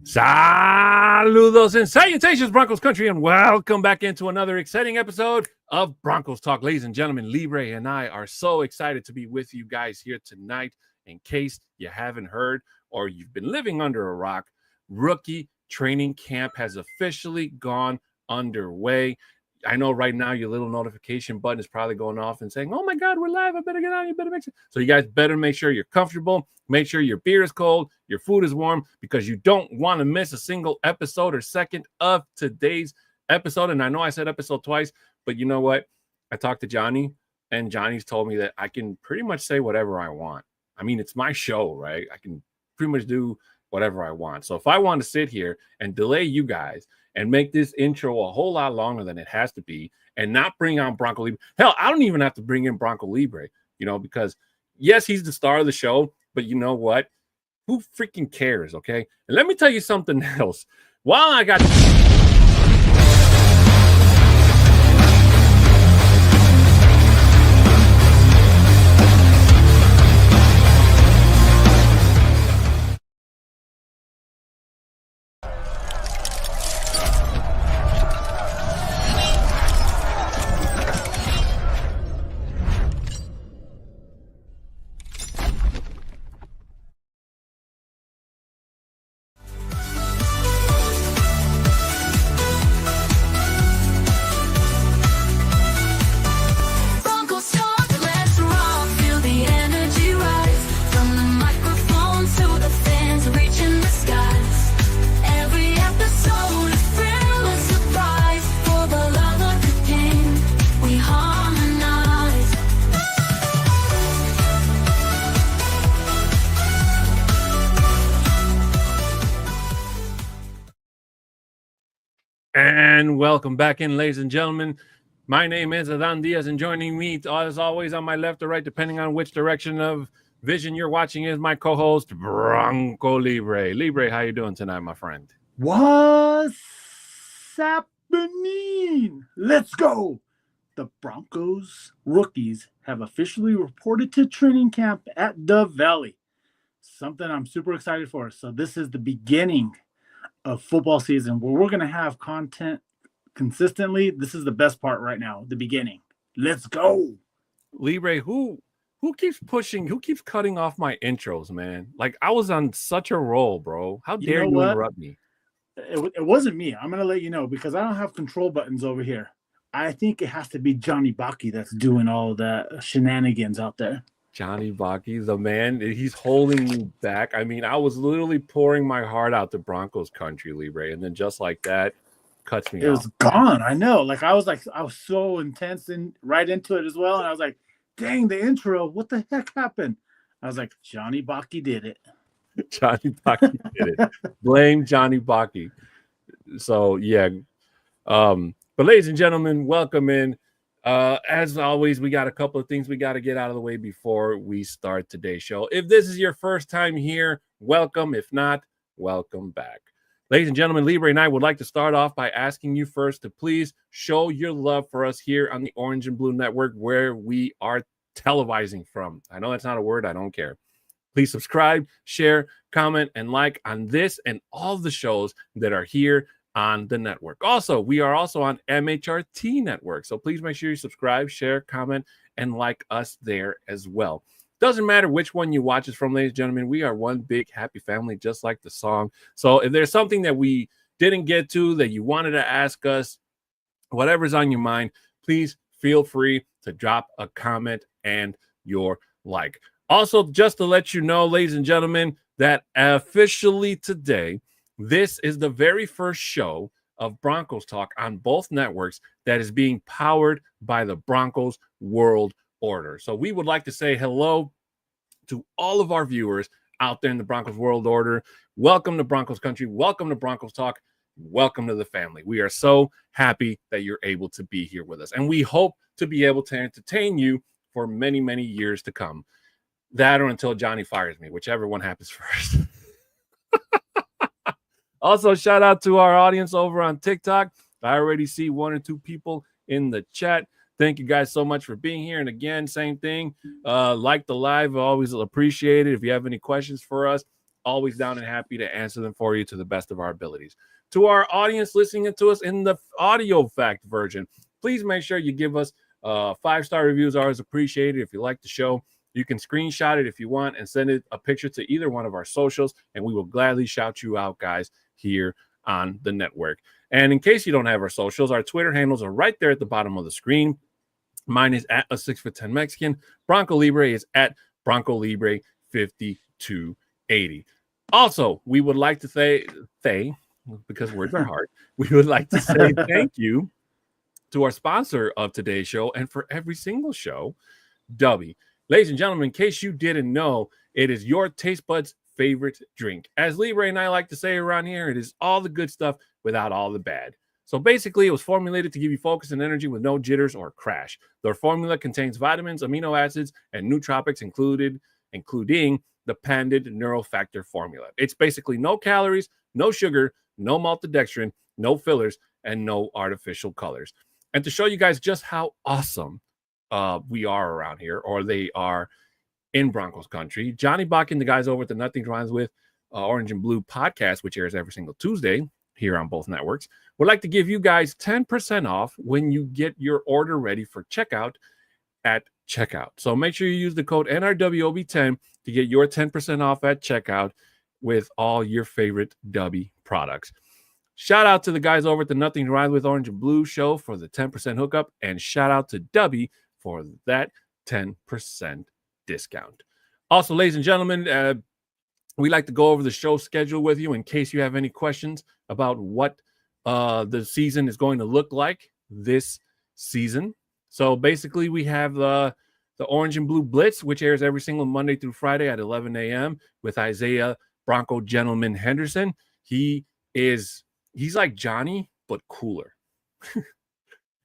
Saludos and salutations, Broncos Country, and welcome back into another exciting episode of Broncos Talk. Ladies and gentlemen, Libre and I are so excited to be with you guys here tonight. In case you haven't heard or you've been living under a rock, rookie training camp has officially gone underway. I know right now your little notification button is probably going off and saying, oh my God, we're live. I better get on. You better make sure. So you guys better make sure you're comfortable. Make sure your beer is cold, your food is warm, because you don't want to miss a single episode or second of today's episode. And I know I said episode twice, but you know what? I talked to Johnny, and Johnny's told me that I can pretty much say whatever I want. I mean, it's my show, right? I can pretty much do whatever I want. So if I want to sit here and delay you guys and make this intro a whole lot longer than it has to be and not bring on Bronco Libre. Hell, I don't even have to bring in Bronco Libre, because yes, he's the star of the show, but you know what? Who freaking cares, okay? And let me tell you something else. While I got... And welcome back in, ladies and gentlemen. My name is Adan Diaz, and joining me, as always, on my left or right, depending on which direction of vision you're watching, is my co-host, Bronco Libre. Libre, how you doing tonight, my friend? What's happening? Let's go! The Broncos rookies have officially reported to training camp at the Valley. Something I'm super excited for. So this is the beginning of football season where we're going to have content consistently. This is the best part right now, the beginning. Let's go. Libre, who keeps pushing, who keeps cutting off my intros, man? Like, I was on such a roll, bro. How dare you interrupt me? It wasn't me. I'm going to let you know, because I don't have control buttons over here. I think it has to be Johnny Baki that's doing all that shenanigans out there. Johnny Baki, the man, he's holding me back. I mean, I was literally pouring my heart out to Broncos Country, Libre, and then just like that, cuts me off. It was gone. I know. I was so intense and right into it as well. And I was like, dang, the intro, what the heck happened? I was like, Johnny Baki did it. Johnny Baki did it. Blame Johnny Baki. So, yeah. But ladies and gentlemen, welcome in. As always, we got a couple of things we got to get out of the way before we start today's show. If this is your first time here, welcome. If not, welcome back. Ladies and gentlemen, Libre and I would like to start off by asking you first to please show your love for us here on the Orange and Blue Network, where we are televising from. I know that's not a word. I don't care. Please subscribe, share, comment, and like on this and all the shows that are here on the network. Also, we are also on MHRT Network. So please make sure you subscribe, share, comment, and like us there as well. Doesn't matter which one you watch us from, ladies and gentlemen. We are one big happy family, just like the song. So if there's something that we didn't get to that you wanted to ask us, whatever's on your mind, please feel free to drop a comment and your like. Also, just to let you know, ladies and gentlemen, that officially today, this is the very first show of Broncos Talk on both networks that is being powered by the Broncos World Order. So we would like to say hello to all of our viewers out there in the Broncos World Order. Welcome to Broncos Country. Welcome to Broncos Talk. Welcome to the family. We are so happy that you're able to be here with us. And we hope to be able to entertain you for many, many years to come. That or until Johnny fires me, whichever one happens first. Also, shout out to our audience over on TikTok. I already see 1 or 2 people in the chat. Thank you guys so much for being here. And again, same thing. Like the live. I always appreciate it. If you have any questions for us, always down and happy to answer them for you to the best of our abilities. To our audience listening to us in the audio fact version, please make sure you give us 5-star reviews. Always appreciated. If you like the show, you can screenshot it if you want and send it a picture to either one of our socials, and we will gladly shout you out, guys, here on the network. And in case you don't have our socials, our Twitter handles are right there at the bottom of the screen. Mine is at a 6'10" Mexican. Bronco Libre is at Bronco Libre 5280. Also, we would like to say, because words are hard, we would like to say thank you to our sponsor of today's show and for every single show, Dubby. Ladies and gentlemen, in case you didn't know, it is your taste buds' favorite drink. As Libre and I like to say around here, it is all the good stuff without all the bad. So basically, it was formulated to give you focus and energy with no jitters or crash. Their formula contains vitamins, amino acids, and nootropics, including the Pandid Neurofactor formula. It's basically no calories, no sugar, no maltodextrin, no fillers, and no artificial colors. And to show you guys just how awesome we are around here, or they are in Broncos country, Johnny Bach and the guys over at the Nothing Rhymes with Orange and Blue podcast, which airs every single Tuesday here on both networks, would like to give you guys 10% off when you get your order ready for checkout at checkout. So make sure you use the code NRWOB10 to get your 10% off at checkout with all your favorite Dubby products. Shout out to the guys over at the Nothing Rhymes with Orange and Blue show for the 10% hookup, and shout out to Dubby for that 10% discount. Also, ladies and gentlemen, we like to go over the show schedule with you in case you have any questions about what the season is going to look like this season. So basically, we have the Orange and Blue Blitz, which airs every single Monday through Friday at 11 a.m. with Isaiah Bronco Gentleman Henderson. He's like Johnny, but cooler.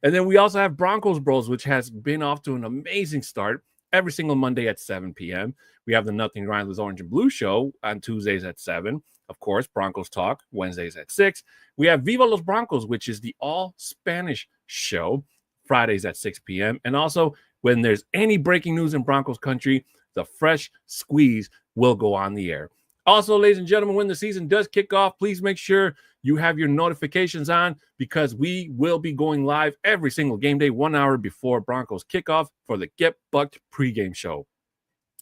And then we also have Broncos Bros, which has been off to an amazing start every single Monday at 7 p.m. We have the Nothing Rhymes with Orange and Blue show on Tuesdays at 7. Of course, Broncos Talk, Wednesdays at 6. We have Viva Los Broncos, which is the all-Spanish show, Fridays at 6 p.m. And also, when there's any breaking news in Broncos country, the Fresh Squeeze will go on the air. Also, ladies and gentlemen, when the season does kick off, please make sure you have your notifications on, because we will be going live every single game day 1 hour before Broncos kickoff for the Get Bucked pregame show.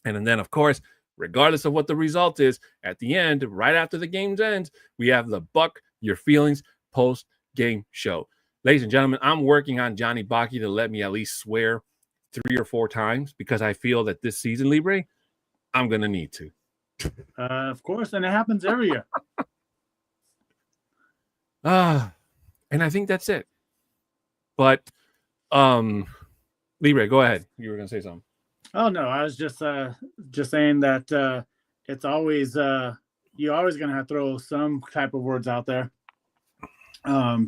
And then, of course, regardless of what the result is, at the end, right after the game's ends, we have the Buck Your Feelings post-game show. Ladies and gentlemen, I'm working on Johnny Baki to let me at least swear 3 or 4 times, because I feel that this season, Libre, I'm going to need to. Of course, and it happens every year. And I think that's it. But Libre, go ahead. You were going to say something. Oh no, I was just saying that it's always you're always going to have to throw some type of words out there. But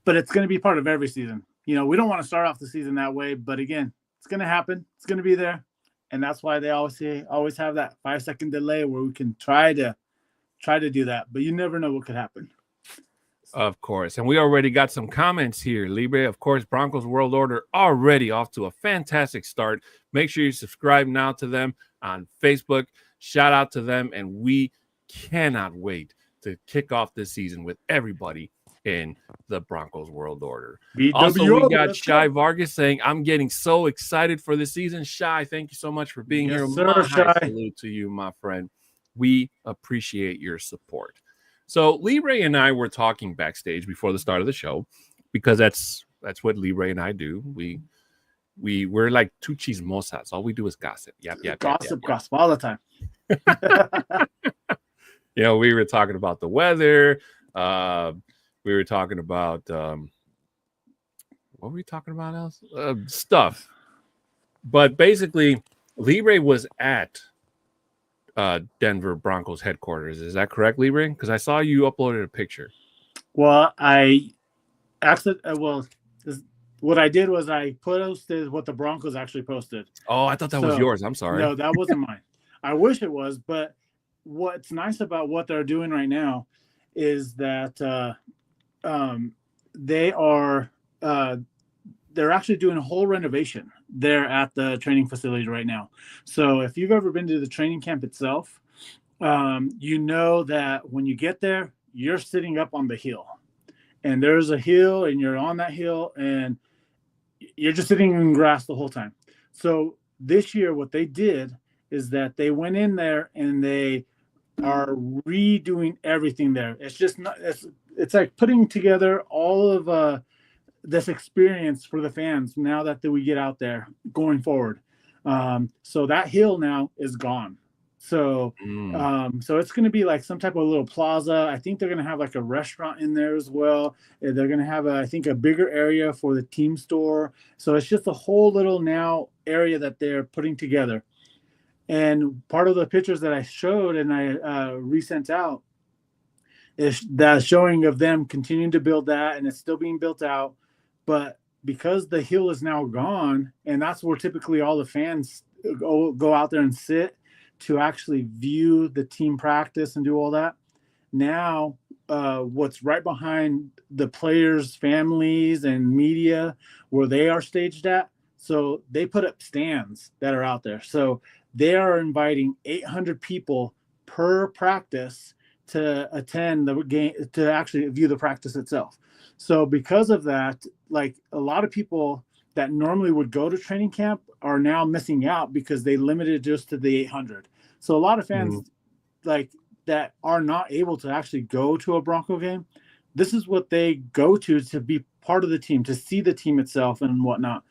it's going to be part of every season. You know, we don't want to start off the season that way, but again, it's going to happen. It's going to be there. And that's why they always have that 5-second delay where we can try to do that, but you never know what could happen. Of course. And we already got some comments here, Libre. Of course, Broncos World Order already off to a fantastic start. Make sure you subscribe now to them on Facebook. Shout out to them. And we cannot wait to kick off this season with everybody in the Broncos World Order. Also, we got Shy Vargas saying, I'm getting so excited for this season. Shy, thank you so much for being here. Sir, Shy. Salute to you, my friend. We appreciate your support. So Libre and I were talking backstage before the start of the show, because that's what Libre and I do. We're like two chismosas. All we do is gossip. Gossip all the time. You know, we were talking about the weather. We were talking about what were we talking about else? Stuff. But basically, Libre was at Denver Broncos headquarters. Is that correct, Libre? Because I saw you uploaded a picture. Well, what I did was I posted what the Broncos actually posted. Oh, I thought that was yours. I'm sorry. No, that wasn't mine. I wish it was, but what's nice about what they're doing right now is that they're actually doing a whole renovation. there at the training facility right now. So if you've ever been to the training camp itself, you know that when you get there, you're sitting up on the hill, and there's a hill, and you're on that hill, and you're just sitting in grass the whole time. So this year, what they did is that they went in there and they are redoing everything there. It's just not. It's like putting together all of this experience for the fans now that we get out there going forward. So that hill now is gone. So so it's going to be like some type of little plaza. I think they're going to have like a restaurant in there as well. They're going to have, I think, a bigger area for the team store. So it's just a whole little now area that they're putting together. And part of the pictures that I showed and I resent out is that showing of them continuing to build that, and it's still being built out. But because the hill is now gone, and that's where typically all the fans go out there and sit to actually view the team practice and do all that. Now, what's right behind the players' families and media where they are staged at, so they put up stands that are out there. So they are inviting 800 people per practice to attend the game, to actually view the practice itself. So because of that, like a lot of people that normally would go to training camp are now missing out because they limited just to the 800. So a lot of fans like that are not able to actually go to a Bronco game. This is what they go to be part of the team, to see the team itself and whatnot.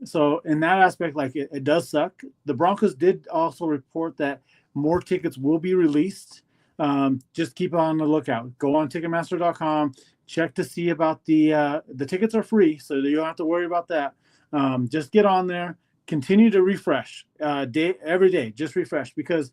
So in that aspect, like it does suck. The Broncos did also report that more tickets will be released. Just keep on the lookout. Go on Ticketmaster.com. Check to see about the tickets are free, so you don't have to worry about that. Just get on there. Continue to refresh every day. Just refresh, because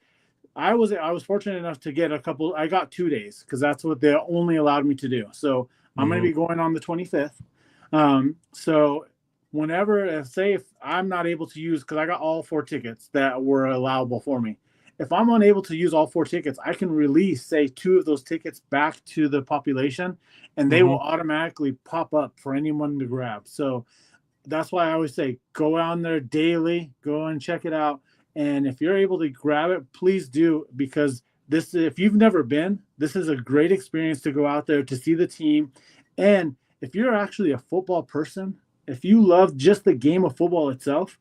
I was fortunate enough to get I got 2 days because that's what they only allowed me to do. So I'm going to be going on the 25th. So whenever, if I'm not able to use, because I got all 4 tickets that were allowable for me. If I'm unable to use all 4 tickets, I can release, say, 2 of those tickets back to the population, and they will automatically pop up for anyone to grab. So that's why I always say, go on there daily, go and check it out. And if you're able to grab it, please do, because if you've never been, this is a great experience to go out there to see the team. And if you're actually a football person, if you love just the game of football itself,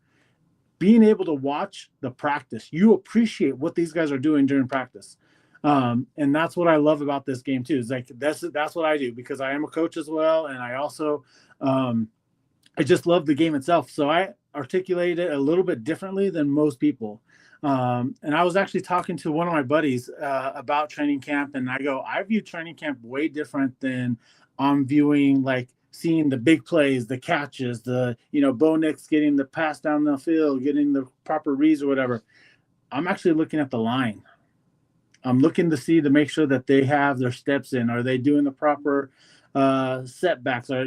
being able to watch the practice, you appreciate what these guys are doing during practice. And that's what I love about this game too. Is like, that's what I do, because I am a coach as well. And I also, I just love the game itself. So I articulate it a little bit differently than most people. And I was actually talking to one of my buddies about training camp, and I view training camp way different than I'm viewing, like, seeing the big plays, the catches, Bo Nix getting the pass down the field, getting the proper reads or whatever. I'm actually looking at the line. I'm looking to make sure that they have their steps in. Are they doing the proper setbacks? Or,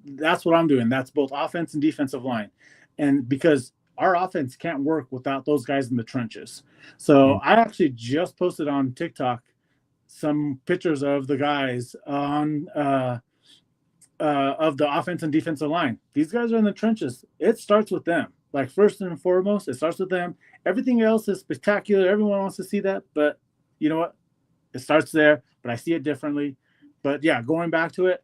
that's what I'm doing. That's both offense and defensive line. And because our offense can't work without those guys in the trenches. So I actually just posted on TikTok some pictures of the guys on of the offense and defensive line. These guys are in the trenches. It starts with them. Like, first and foremost, it starts with them. Everything else is spectacular. Everyone wants to see that, but you know what? It starts there, but I see it differently. But yeah, going back to it,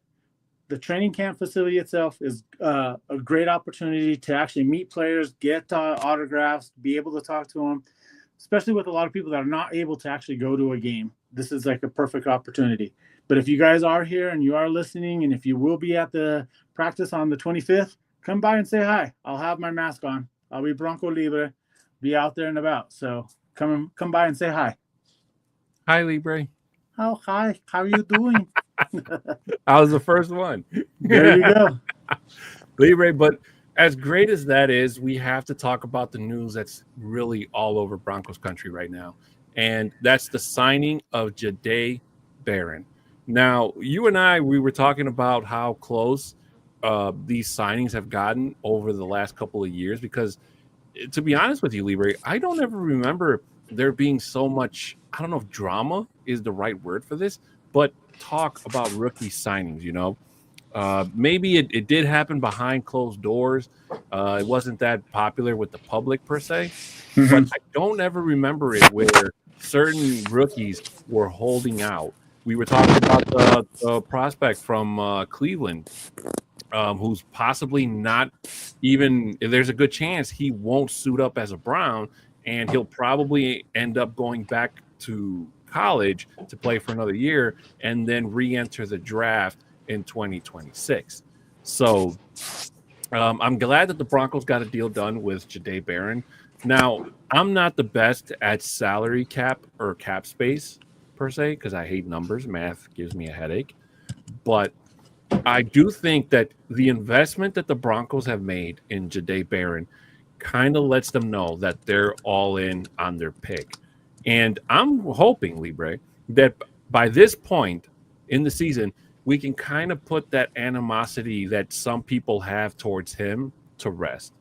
the training camp facility itself is a great opportunity to actually meet players, get autographs, be able to talk to them, especially with a lot of people that are not able to actually go to a game. This is like a perfect opportunity. But if you guys are here and you are listening, and if you will be at the practice on the 25th, come by and say hi. I'll have my mask on. I'll be Bronco Libre, be out there and about. So come by and say hi. Hi, Libre. Oh, hi. How are you doing? I was the first one. There you go. Libre, but as great as that is, we have to talk about the news that's really all over Broncos country right now. And that's the signing of Jahdae Barron. Now, you and I, we were talking about how close these signings have gotten over the last couple of years, because, to be honest with you, Libre, I don't ever remember there being so much, I don't know if drama is the right word for this, but talk about rookie signings, Maybe it did happen behind closed doors. It wasn't that popular with the public per se, but I don't ever remember it where certain rookies were holding out. We were talking about the prospect from Cleveland, who's possibly not even. There's a good chance he won't suit up as a Brown, and he'll probably end up going back to college to play for another year and then re-enter the draft in 2026. So I'm glad that the Broncos got a deal done with Jahdae Barron. Now, I'm not the best at salary cap or cap space per se because I hate numbers. Math gives me a headache. But I do think that the investment that the Broncos have made in Jahdae Barron kind of lets them know that they're all in on their pick. And I'm hoping, Libre, that by this point in the season, we can kind of put that animosity that some people have towards him to rest.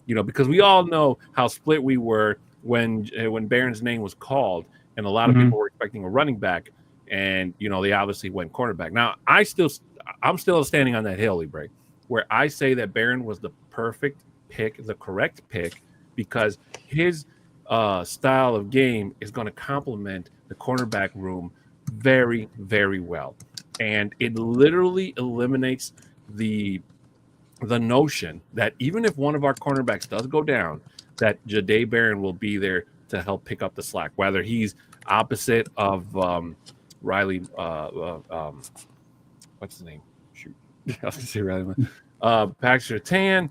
Because we all know how split we were when Barron's name was called, and a lot of people were expecting a running back, and they obviously went cornerback. Now, I'm still standing on that hill, Libre, where I say that Barron was the perfect pick, the correct pick, because his style of game is going to complement the cornerback room very, very well. And it literally eliminates the notion that even if one of our cornerbacks does go down, that Jahdae Barron will be there to help pick up the slack, whether he's opposite of Riley, what's his name? Shoot, I was gonna say Riley, Paxton Tan,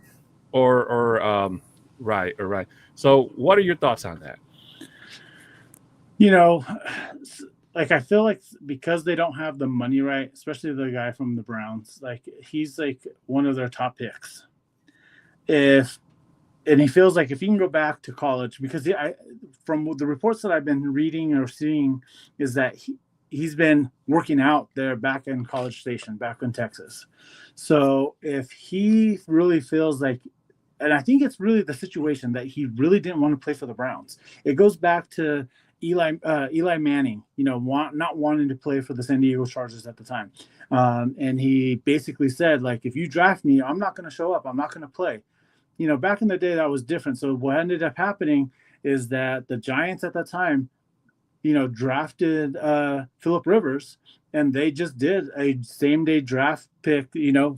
or right. So, what are your thoughts on that? I feel like because they don't have the money right, especially the guy from the Browns, like he's like one of their top picks. And he feels like if he can go back to college, because from the reports that I've been reading or seeing, is that he's been working out there back in College Station, back in Texas. So if he really feels like, and I think it's really the situation that he really didn't want to play for the Browns. It goes back to Eli Manning, not wanting to play for the San Diego Chargers at the time. And he basically said, like, if you draft me, I'm not going to show up. I'm not going to play. Back in the day, that was different. So what ended up happening is that the Giants at that time, drafted Phillip Rivers, and they just did a same-day draft pick,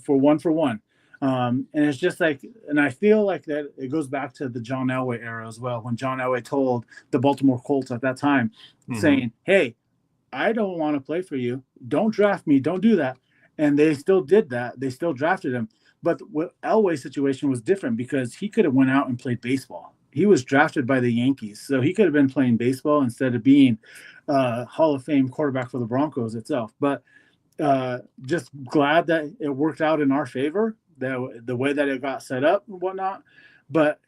for one. And it's just like, and I feel like that it goes back to the John Elway era as well, when John Elway told the Baltimore Colts at that time, saying, hey, I don't want to play for you. Don't draft me. Don't do that. And they still did that. They still drafted him. But Elway's situation was different because he could have went out and played baseball. He was drafted by the Yankees, so he could have been playing baseball instead of being Hall of Fame quarterback for the Broncos itself. But just glad that it worked out in our favor, the way that it got set up and whatnot. But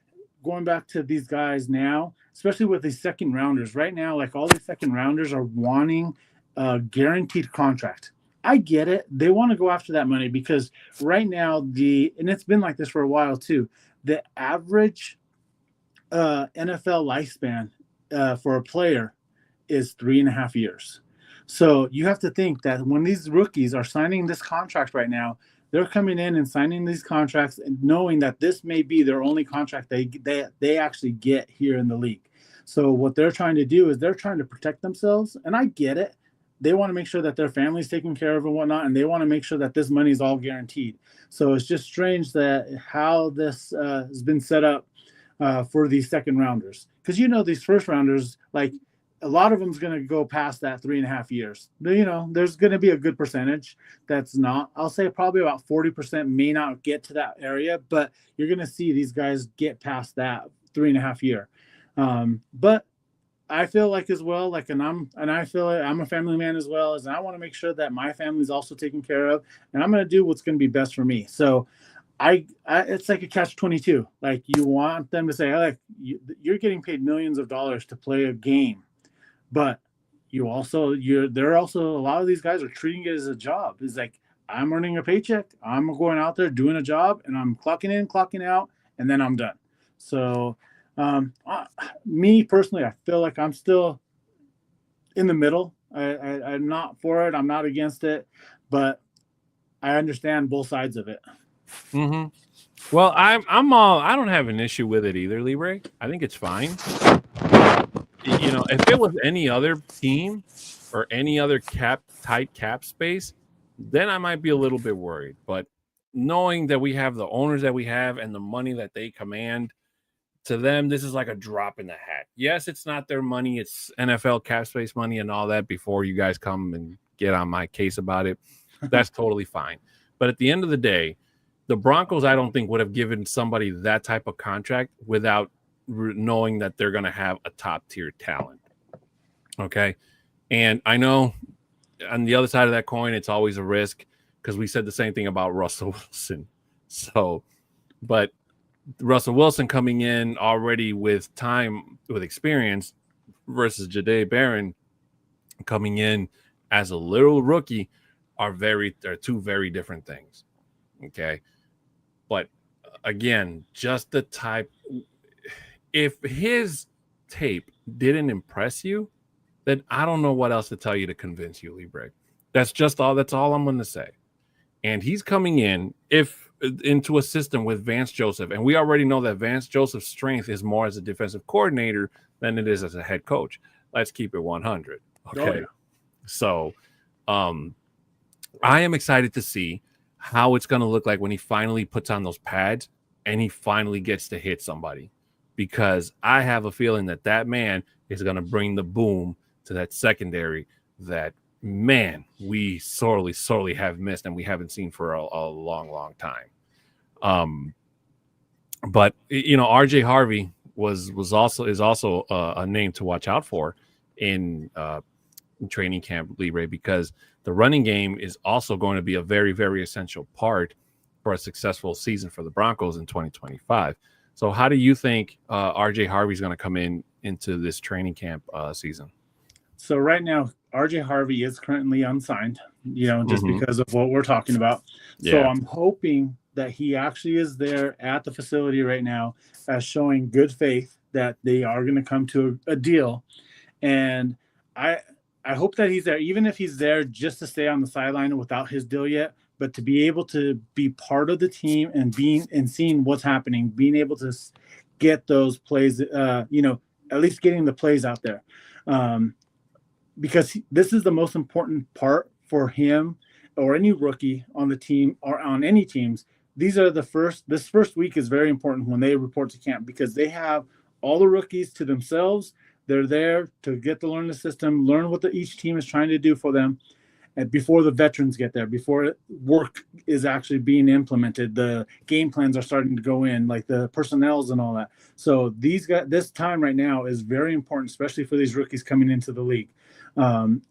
going back to these guys now, especially with these second rounders, right now, like all these second rounders are wanting a guaranteed contract. I get it. They want to go after that money because right now and it's been like this for a while too, the average NFL lifespan for a player is 3.5 years. So you have to think that when these rookies are signing this contract right now, they're coming in and signing these contracts and knowing that this may be their only contract they actually get here in the league. So what they're trying to do is they're trying to protect themselves. And I get it. They want to make sure that their family's taken care of and whatnot, and they want to make sure that this money is all guaranteed. So it's just strange that how this has been set up for these second rounders. Because these first rounders, like a lot of them's going to go past that 3.5 years. There's going to be a good percentage that's not. I'll say probably about 40% may not get to that area, but you're going to see these guys get past that 3.5 year. But I feel like as well, like, and I feel like I'm a family man as well, and I want to make sure that my family's also taken care of, and I'm going to do what's going to be best for me. So it's like a catch-22. Like you want them to say, like, you're getting paid millions of dollars to play a game, but they're also a lot of these guys are treating it as a job. It's like, I'm earning a paycheck, I'm going out there doing a job, and I'm clocking in, clocking out, and then I'm done. So me personally, I feel like I'm still in the middle. I'm not for it. I'm not against it, but I understand both sides of it. Mm-hmm. Well, I don't have an issue with it either, Libre. I think it's fine. If it was any other team or any other tight cap space, then I might be a little bit worried. But knowing that we have the owners that we have and the money that they command, to them, this is like a drop in the hat. Yes, it's not their money. It's NFL cap space money and all that before you guys come and get on my case about it. That's totally fine. But at the end of the day, the Broncos, I don't think, would have given somebody that type of contract without knowing that they're going to have a top-tier talent. Okay? And I know on the other side of that coin, it's always a risk because we said the same thing about Russell Wilson. So, but Russell Wilson coming in already with time, with experience, versus Jahdae Barron coming in as a little rookie are two very different things. Okay. But again, just the type, if his tape didn't impress you, then I don't know what else to tell you to convince you, Libre. That's all I'm going to say. And he's coming into a system with Vance Joseph. And we already know that Vance Joseph's strength is more as a defensive coordinator than it is as a head coach. Let's keep it 100. Okay. Oh, yeah. So I am excited to see how it's going to look like when he finally puts on those pads and he finally gets to hit somebody, because I have a feeling that man is going to bring the boom to that secondary that, man, we sorely have missed and we haven't seen for a long time. But RJ Harvey is also a name to watch out for in training camp, Libre, because the running game is also going to be a very, very essential part for a successful season for the Broncos in 2025. So how do you think RJ Harvey is going to come into this training camp season? So right now, RJ Harvey is currently unsigned, just because of what we're talking about. Yeah. So I'm hoping that he actually is there at the facility right now as showing good faith that they are going to come to a deal. And I hope that he's there, even if he's there just to stay on the sideline without his deal yet, but to be able to be part of the team and seeing what's happening, being able to get those plays, at least getting the plays out there. Because this is the most important part for him or any rookie on the team or on any teams. This first week is very important when they report to camp, because they have all the rookies to themselves. They're there to get to learn the system, learn what each team is trying to do for them. And before the veterans get there, before work is actually being implemented, the game plans are starting to go in, like the personnels and all that. So this time right now is very important, especially for these rookies coming into the league. And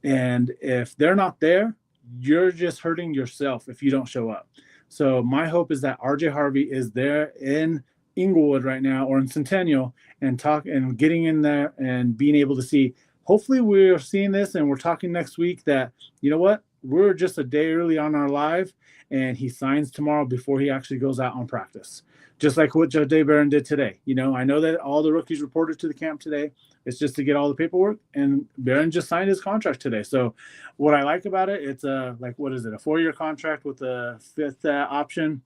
if they're not there, you're just hurting yourself if you don't show up. So my hope is that RJ Harvey is there in Inglewood right now or in Centennial and getting in there and being able to see. Hopefully we're seeing this and we're talking next week that, you know what, we're just a day early on our live and he signs tomorrow before he actually goes out on practice. Just like what Jahdae Barron did today. I know that all the rookies reported to the camp today. It's just to get all the paperwork, and Barron just signed his contract today. So what I like about it, it's a 4-year contract with a fifth option,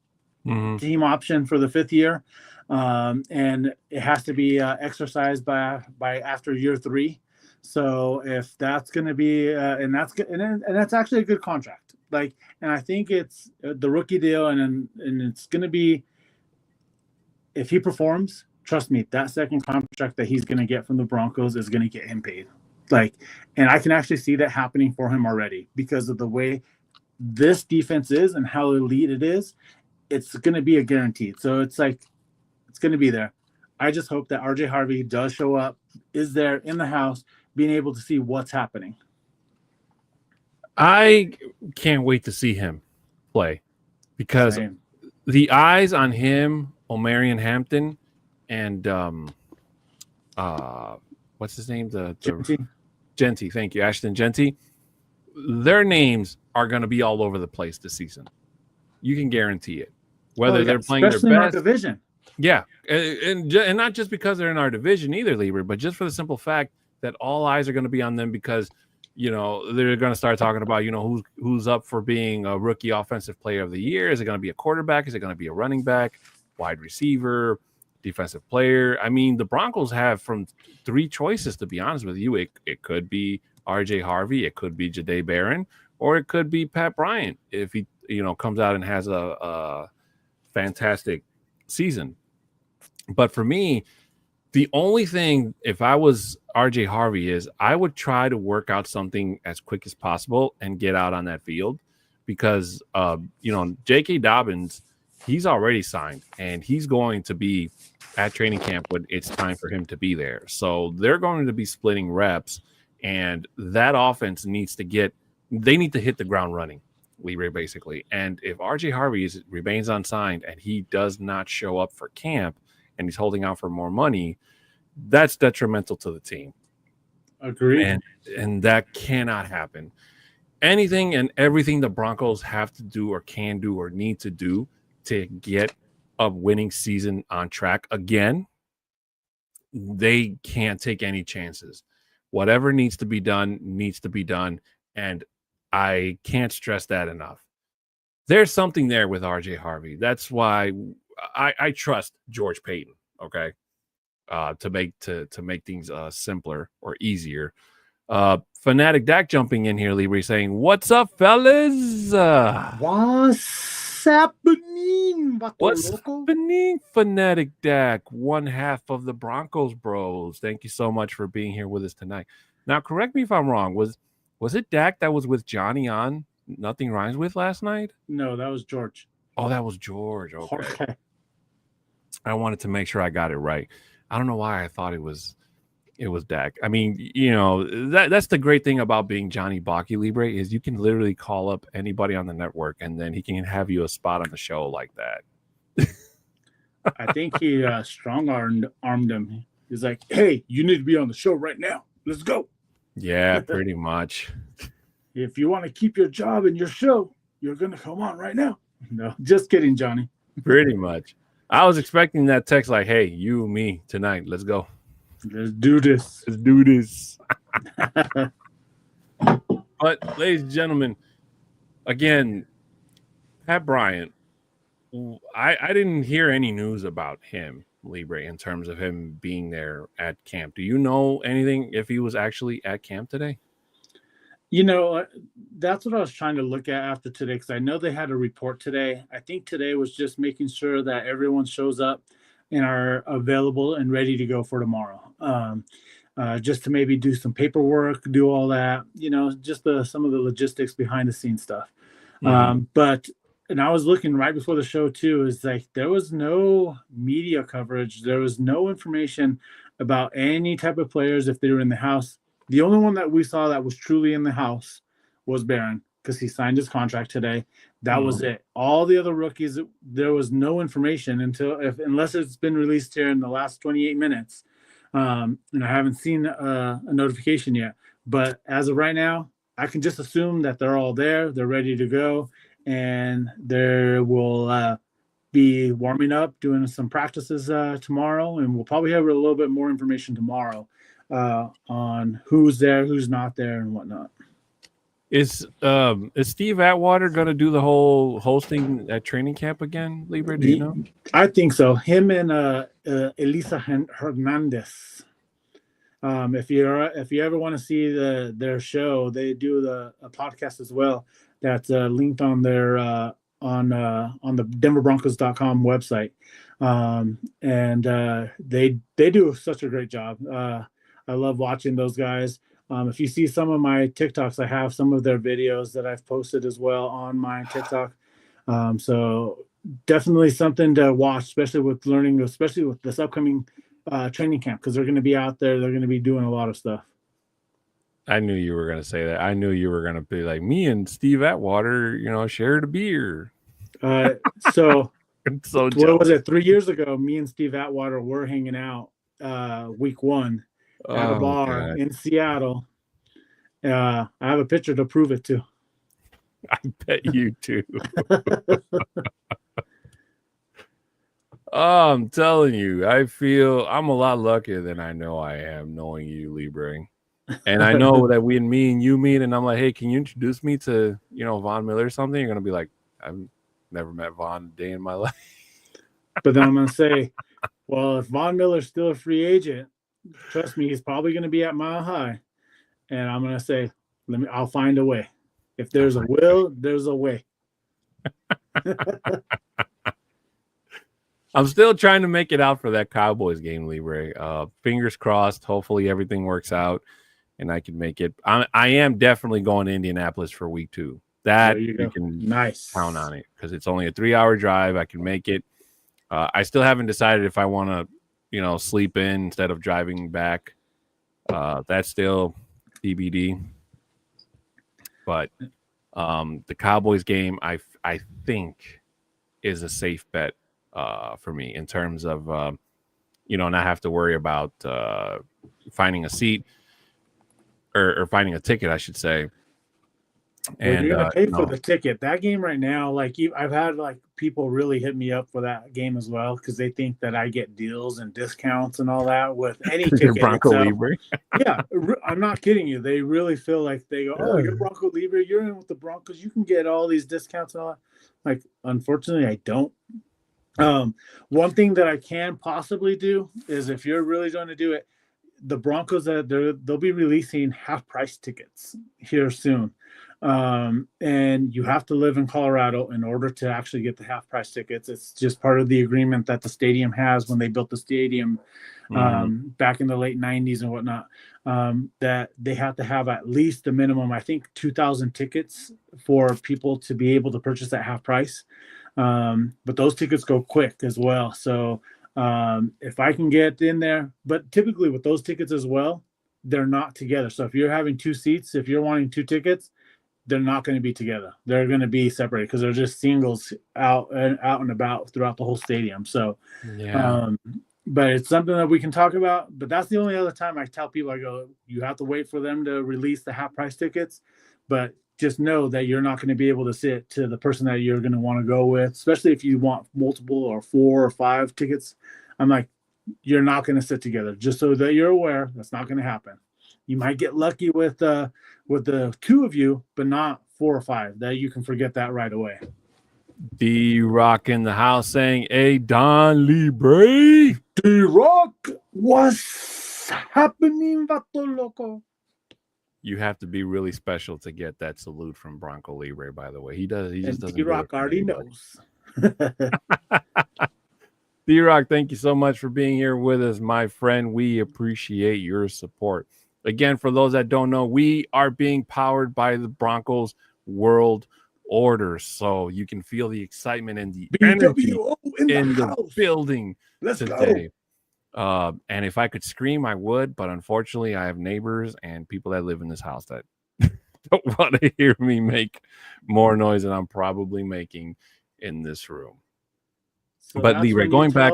team option for the 5th year. And it has to be exercised by after year 3. So if that's going to be, and that's actually a good contract. And I think it's the rookie deal, and it's going to be, if he performs, trust me, that second contract that he's going to get from the Broncos is going to get him paid. And I can actually see that happening for him already because of the way this defense is and how elite it is. It's going to be a guaranteed. So it's going to be there. I just hope that RJ Harvey does show up, is there in the house, being able to see what's happening. I can't wait to see him play because the eyes on him, Omarion Hampton, and what's his name? Genty. Thank you, Ashton Genty. Their names are going to be all over the place this season. You can guarantee it. Whether they're playing their best, in our division. Yeah, and not just because they're in our division either, Libre, but just for the simple fact that all eyes are going to be on them because they're going to start talking about, who's up for being a rookie offensive player of the year. Is it going to be a quarterback? Is it going to be a running back, wide receiver, defensive player? I mean, the Broncos have from 3 choices, to be honest with you. It could be RJ Harvey, it could be Jahdae Barron, or it could be Pat Bryant if he, comes out and has a fantastic season. But for me, the only thing, if I was RJ Harvey, is I would try to work out something as quick as possible and get out on that field, because J.K. Dobbins, he's already signed and he's going to be at training camp when it's time for him to be there. So they're going to be splitting reps, and that offense needs to hit the ground running, Libre, basically. And if RJ Harvey remains unsigned and he does not show up for camp and he's holding out for more money, that's detrimental to the team. Agreed. And that cannot happen. Anything and everything the Broncos have to do or can do or need to do to get a winning season on track again, they can't take any chances. Whatever needs to be done. And I can't stress that enough. There's something there with RJ Harvey. That's why I trust George Payton, okay, to make things simpler or easier. Fanatic Dak jumping in here, Libre, saying, "What's up, fellas? What's happening? What's happening, Fanatic Dak? One half of the Broncos Bros. Thank you so much for being here with us tonight. Now, correct me if I'm wrong. Was it Dak that was with Johnny on Nothing Rhymes With last night? No, that was George. Oh, that was George. Okay. I wanted to make sure I got it right. I don't know why I thought it was Dak. I mean, that's the great thing about being Johnny Baki, Libre, is you can literally call up anybody on the network and then he can have you a spot on the show like that. I think he strong-armed him. He's like, "Hey, you need to be on the show right now. Let's go." Yeah, pretty much. If you want to keep your job and your show, you're going to come on right now. No, just kidding, Johnny. Pretty much. I was expecting that text like, "Hey, you, me, tonight. Let's go. Let's do this. Let's do this." But, ladies and gentlemen, again, Pat Bryant, I didn't hear any news about him, Libre, in terms of him being there at camp. Do you know anything if he was actually at camp today? That's what I was trying to look at after today, because I know they had a report today. I think today was just making sure that everyone shows up and are available and ready to go for tomorrow. Just to maybe do some paperwork, do all that, just some of the logistics behind the scenes stuff. Mm-hmm. And I was looking right before the show too, is like there was no media coverage. There was no information about any type of players if they were in the house. The only one that we saw that was truly in the house was Barron, because he signed his contract today. That was it. All the other rookies, there was no information unless it's been released here in the last 28 minutes. And I haven't seen a notification yet. But as of right now, I can just assume that they're all there. They're ready to go. And they will be warming up, doing some practices tomorrow. And we'll probably have a little bit more information tomorrow on who's there, who's not there, and whatnot. Is Steve Atwater going to do the whole hosting at training camp again, Libre? Do you know? I think so. Him and Elisa Hernandez. If you ever want to see their show, they do a podcast as well. That's linked on their on the DenverBroncos.com website, and they do such a great job. I love watching those guys. If you see some of my TikToks, I have some of their videos that I've posted as well on my TikTok. So definitely something to watch, especially with this upcoming training camp, because they're going to be out there. They're going to be doing a lot of stuff. I knew you were going to say that. I knew you were going to be like, me and Steve Atwater, shared a beer. So what was it? 3 years ago, me and Steve Atwater were hanging out week 1 at a bar in Seattle. I have a picture to prove it too. I bet you do. Oh, I'm telling you, I feel I'm a lot luckier than I know I am, knowing you, Libre. And I know that me and you meet, and I'm like, hey, can you introduce me to, Von Miller or something? You're going to be like, I've never met Von a day in my life. But then I'm going to say, well, if Von Miller's still a free agent, trust me, he's probably going to be at Mile High. And I'm going to say, I'll find a way. If there's a will, there's a way. I'm still trying to make it out for that Cowboys game, Libre. Fingers crossed. Hopefully everything works out and I can make it. I am definitely going to Indianapolis for week 2. That you can count on it because it's only a 3-hour drive. I can make it. I still haven't decided if I want to, sleep in instead of driving back. That's still TBD. But the Cowboys game, I think, is a safe bet for me in terms of, not have to worry about finding a seat or finding a ticket, I should say. And you're gonna pay for the ticket. That game right now, I've had people really hit me up for that game as well because they think that I get deals and discounts and all that with any ticket. Bronco Libre. Yeah, I'm not kidding you. They really feel like they go, "Oh, you're Bronco Libre. You're in with the Broncos. You can get all these discounts and all that." Unfortunately, I don't. One thing that I can possibly do is if you're really going to do it, the Broncos they'll be releasing half-price tickets here soon. And you have to live in Colorado in order to actually get the half-price tickets. It's just part of the agreement that the stadium has when they built the stadium back in the late 90s and whatnot, that they have to have at least the minimum, I think, 2,000 tickets for people to be able to purchase at half price. But those tickets go quick as well. So if I can get in there, but typically with those tickets as well, they're not together. So if you're having 2 seats, if you're wanting 2 tickets, they're not going to be together. They're going to be separated because they're just singles out and about throughout the whole stadium. So, but it's something that we can talk about. But that's the only other time I tell people, I go, you have to wait for them to release the half price tickets. But just know that you're not going to be able to sit to the person that you're going to want to go with, especially if you want multiple or 4 or 5 tickets. I'm like, you're not going to sit together. Just so that you're aware, that's not going to happen. You might get lucky with the 2 of you, but not 4 or 5. That you can forget that right away. D-Rock in the house saying, Adan Libre. D-Rock, what's happening, Vato Loco? You have to be really special to get that salute from Bronco Libre, by the way. He just doesn't. D-Rock already knows. D-Rock, thank you so much for being here with us, my friend. We appreciate your support. Again, for those that don't know, we are being powered by the Broncos World Order. So you can feel the excitement and the energy in the building today. And if I could scream, I would. But unfortunately, I have neighbors and people that live in this house that don't want to hear me make more noise than I'm probably making in this room. So but Libre, going back.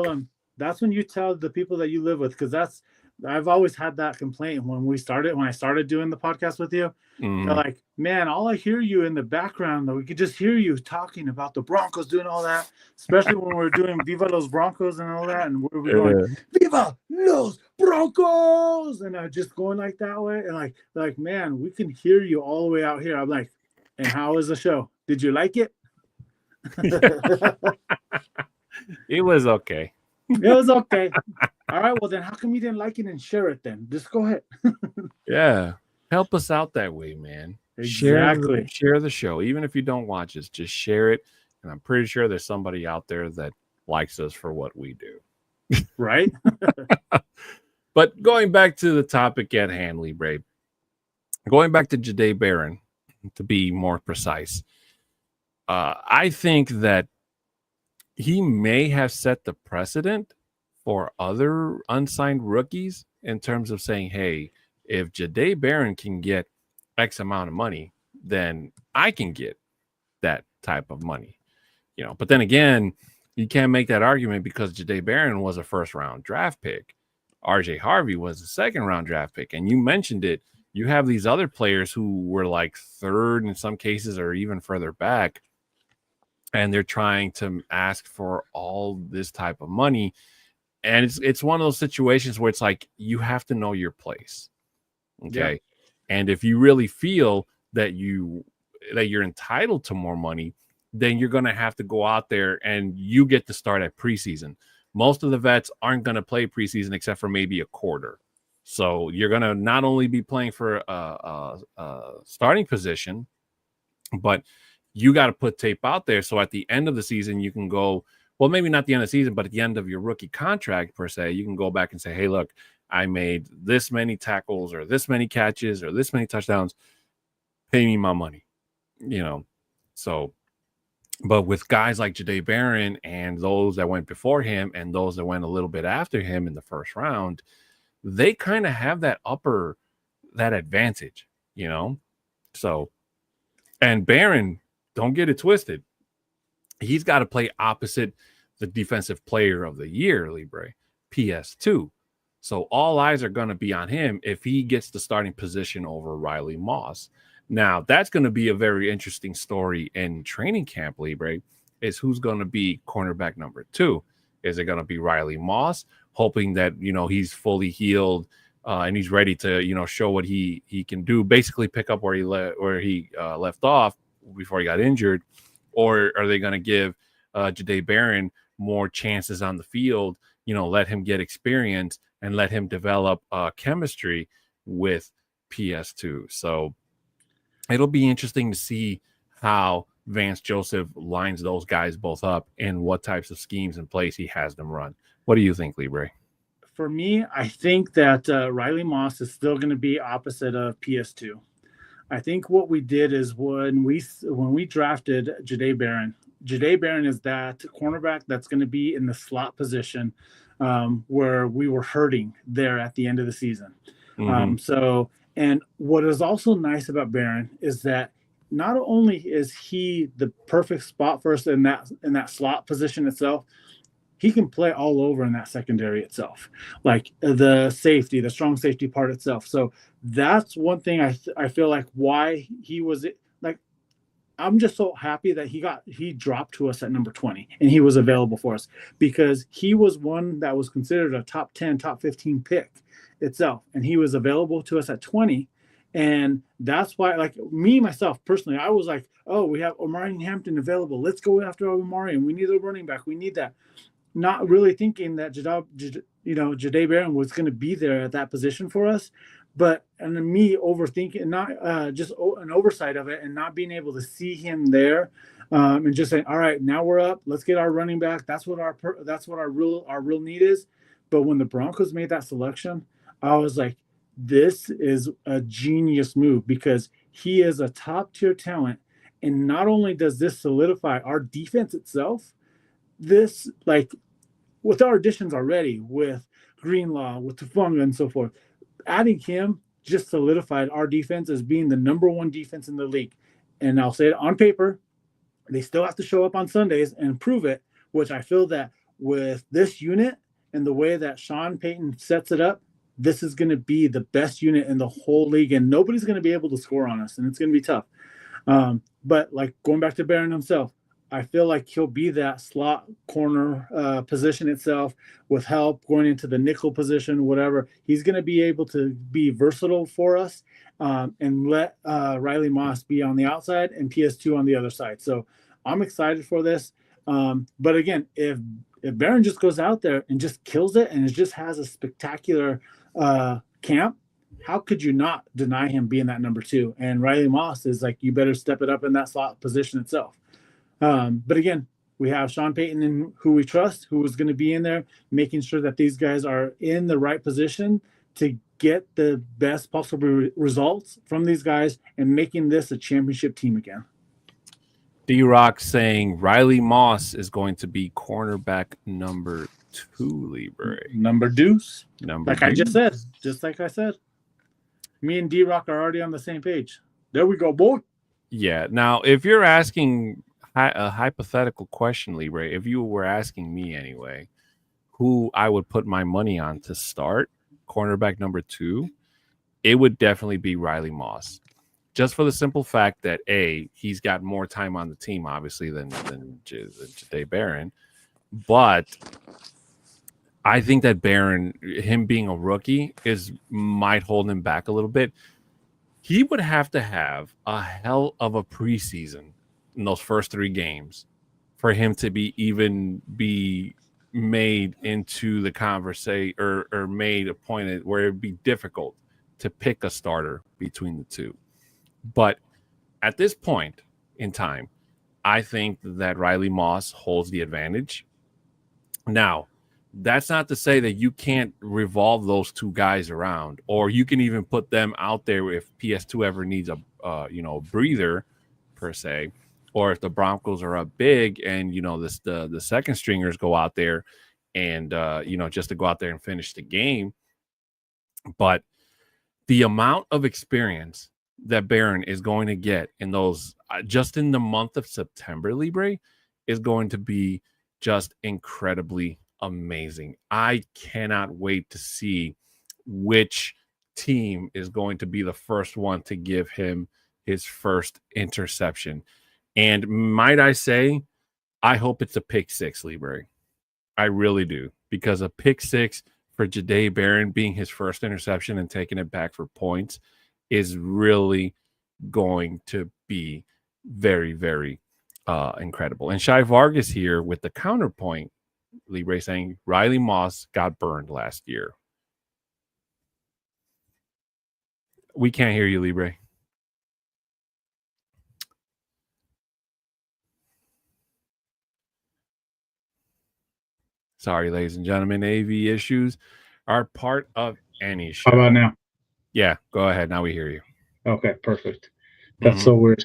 That's when you tell the people that you live with, because I've always had that complaint when I started doing the podcast with you. They're like, man, all I hear you in the background, though, we could just hear you talking about the Broncos doing all that, especially when we're doing Viva los Broncos and all that, and we're going Viva los Broncos, and I'm just going like that way, and like man, we can hear you all the way out here. I'm like, and how was the show? Did you like it? It was okay. It was okay. All right, well then how come you didn't like it and share it then? Just go ahead. Yeah. Help us out that way, man. Exactly. Share the show. Even if you don't watch us, just share it. And I'm pretty sure there's somebody out there that likes us for what we do. Right? But going back to the topic at hand, Libre, going back to Jahdae Barron, to be more precise, I think that he may have set the precedent for other unsigned rookies in terms of saying, hey, if Jahdae Barron can get X amount of money, then I can get that type of money. But then again, you can't make that argument because Jahdae Barron was a first-round draft pick. RJ Harvey was a second-round draft pick. And you mentioned it. You have these other players who were like third in some cases or even further back. And they're trying to ask for all this type of money. And it's one of those situations where it's like, you have to know your place. Okay. And if you really feel that you're entitled to more money, then you're going to have to go out there and you get to start at preseason. Most of the vets aren't going to play preseason except for maybe a quarter. So you're going to not only be playing for a starting position, but you got to put tape out there. So at the end of the season, you can go, well, maybe not the end of the season, but at the end of your rookie contract per se, you can go back and say, hey, look, I made this many tackles or this many catches or this many touchdowns. Pay me my money, So, but with guys like Jahdae Barron and those that went before him and those that went a little bit after him in the first round, they kind of have that advantage, So, and Barron, don't get it twisted. He's got to play opposite the defensive player of the year, Libre, PS2. So all eyes are going to be on him if he gets the starting position over Riley Moss. Now, that's going to be a very interesting story in training camp, Libre, is who's going to be cornerback number 2. Is it going to be Riley Moss, hoping that, he's fully healed and he's ready to, show what he can do, basically pick up where he left off before he got injured? Or are they going to give Jahdae Barron more chances on the field, let him get experience and let him develop chemistry with PS2? So it'll be interesting to see how Vance Joseph lines those guys both up and what types of schemes and plays he has them run. What do you think, Libre? For me, I think that Riley Moss is still going to be opposite of PS2. I think what we did is when we drafted Jahdae Barron is that cornerback that's going to be in the slot position where we were hurting there at the end of the season. Mm-hmm. And what is also nice about Barron is that not only is he the perfect spot for us in that slot position itself, he can play all over in that secondary itself, like the strong safety part itself. So that's one thing I feel like why he was like, I'm just so happy that he dropped to us at number 20 and he was available for us because he was one that was considered a top 10, top 15 pick itself. And he was available to us at 20. And that's why, like me, myself, personally, I was like, oh, we have Omari Hampton available. Let's go after Omari and we need a running back. We need that. Not really thinking that Jahdae Barron was going to be there at that position for us, and me overthinking, not just an oversight of it, and not being able to see him there, and just saying, all right, now we're up. Let's get our running back. That's what our real need is. But when the Broncos made that selection, I was like, this is a genius move because he is a top tier talent, and not only does this solidify our defense itself, this with our additions already with Greenlaw, with Tufunga and so forth, adding him just solidified our defense as being the number 1 defense in the league. And I'll say it on paper, they still have to show up on Sundays and prove it, which I feel that with this unit and the way that Sean Payton sets it up, this is going to be the best unit in the whole league and nobody's going to be able to score on us and it's going to be tough. But like going back to Barron himself, I feel like he'll be that slot corner position itself with help going into the nickel position, whatever. He's going to be able to be versatile for us and let Riley Moss be on the outside and PS2 on the other side. So I'm excited for this. But again, if Barron just goes out there and just kills it and it just has a spectacular camp, how could you not deny him being that number 2? And Riley Moss is like, you better step it up in that slot position itself. But again, we have Sean Payton and who we trust, who is going to be in there, making sure that these guys are in the right position to get the best possible results from these guys and making this a championship team again. D-Rock saying Riley Moss is going to be cornerback number 2, Libre. Number deuce. Like I just said. Me and D-Rock are already on the same page. There we go, boy. Yeah. Now, if you're asking a hypothetical question, Libre, if you were asking me anyway, who I would put my money on to start cornerback number 2, it would definitely be Riley Moss. Just for the simple fact that he's got more time on the team, obviously, than Jahdae Barron. But I think that Barron, him being a rookie, might hold him back a little bit. he would have to have a hell of a preseason in those first 3 games for him to be made into the conversation or made appointed where it'd be difficult to pick a starter between the two. But at this point in time, I think that Riley Moss holds the advantage. Now, that's not to say that you can't revolve those 2 guys around, or you can even put them out there if PS2 ever needs a breather per se, or if the Broncos are up big and the second stringers go out there and just to go out there and finish the game. But the amount of experience that Barron is going to get in those just in the month of September, Libre, is going to be just incredibly amazing. I cannot wait to see which team is going to be the first one to give him his first interception. And might I say, I hope it's a pick 6, Libre. I really do, because a pick 6 for Jahdae Barron being his first interception and taking it back for points is really going to be very, very incredible. And Shai Vargas here with the counterpoint, Libre, saying Riley Moss got burned last year. We can't hear you, Libre. Sorry, ladies and gentlemen. AV issues are part of any show. How about now? Yeah, go ahead. Now we hear you. Okay, perfect. That's so weird.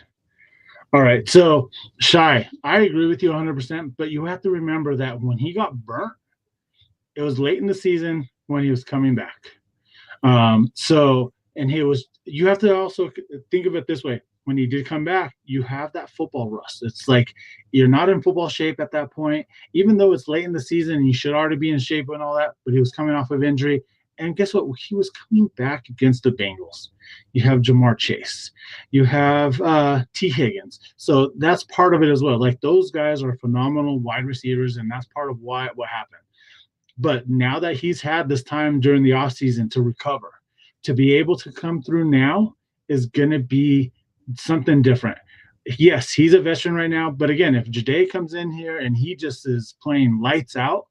All right, so Shai, I agree with you 100%, but you have to remember that when he got burnt, it was late in the season when he was coming back. You have to also think of it this way. When he did come back, you have that football rust. It's like you're not in football shape at that point, even though it's late in the season and you should already be in shape and all that, but he was coming off of injury. And guess what? He was coming back against the Bengals. You have Jamar Chase. You have T. Higgins. So that's part of it as well. Like, those guys are phenomenal wide receivers, and that's part of what happened. But now that he's had this time during the offseason to recover, to be able to come through now is going to be something different. Yes, he's a veteran right now. But again, if Jahdae comes in here and he just is playing lights out,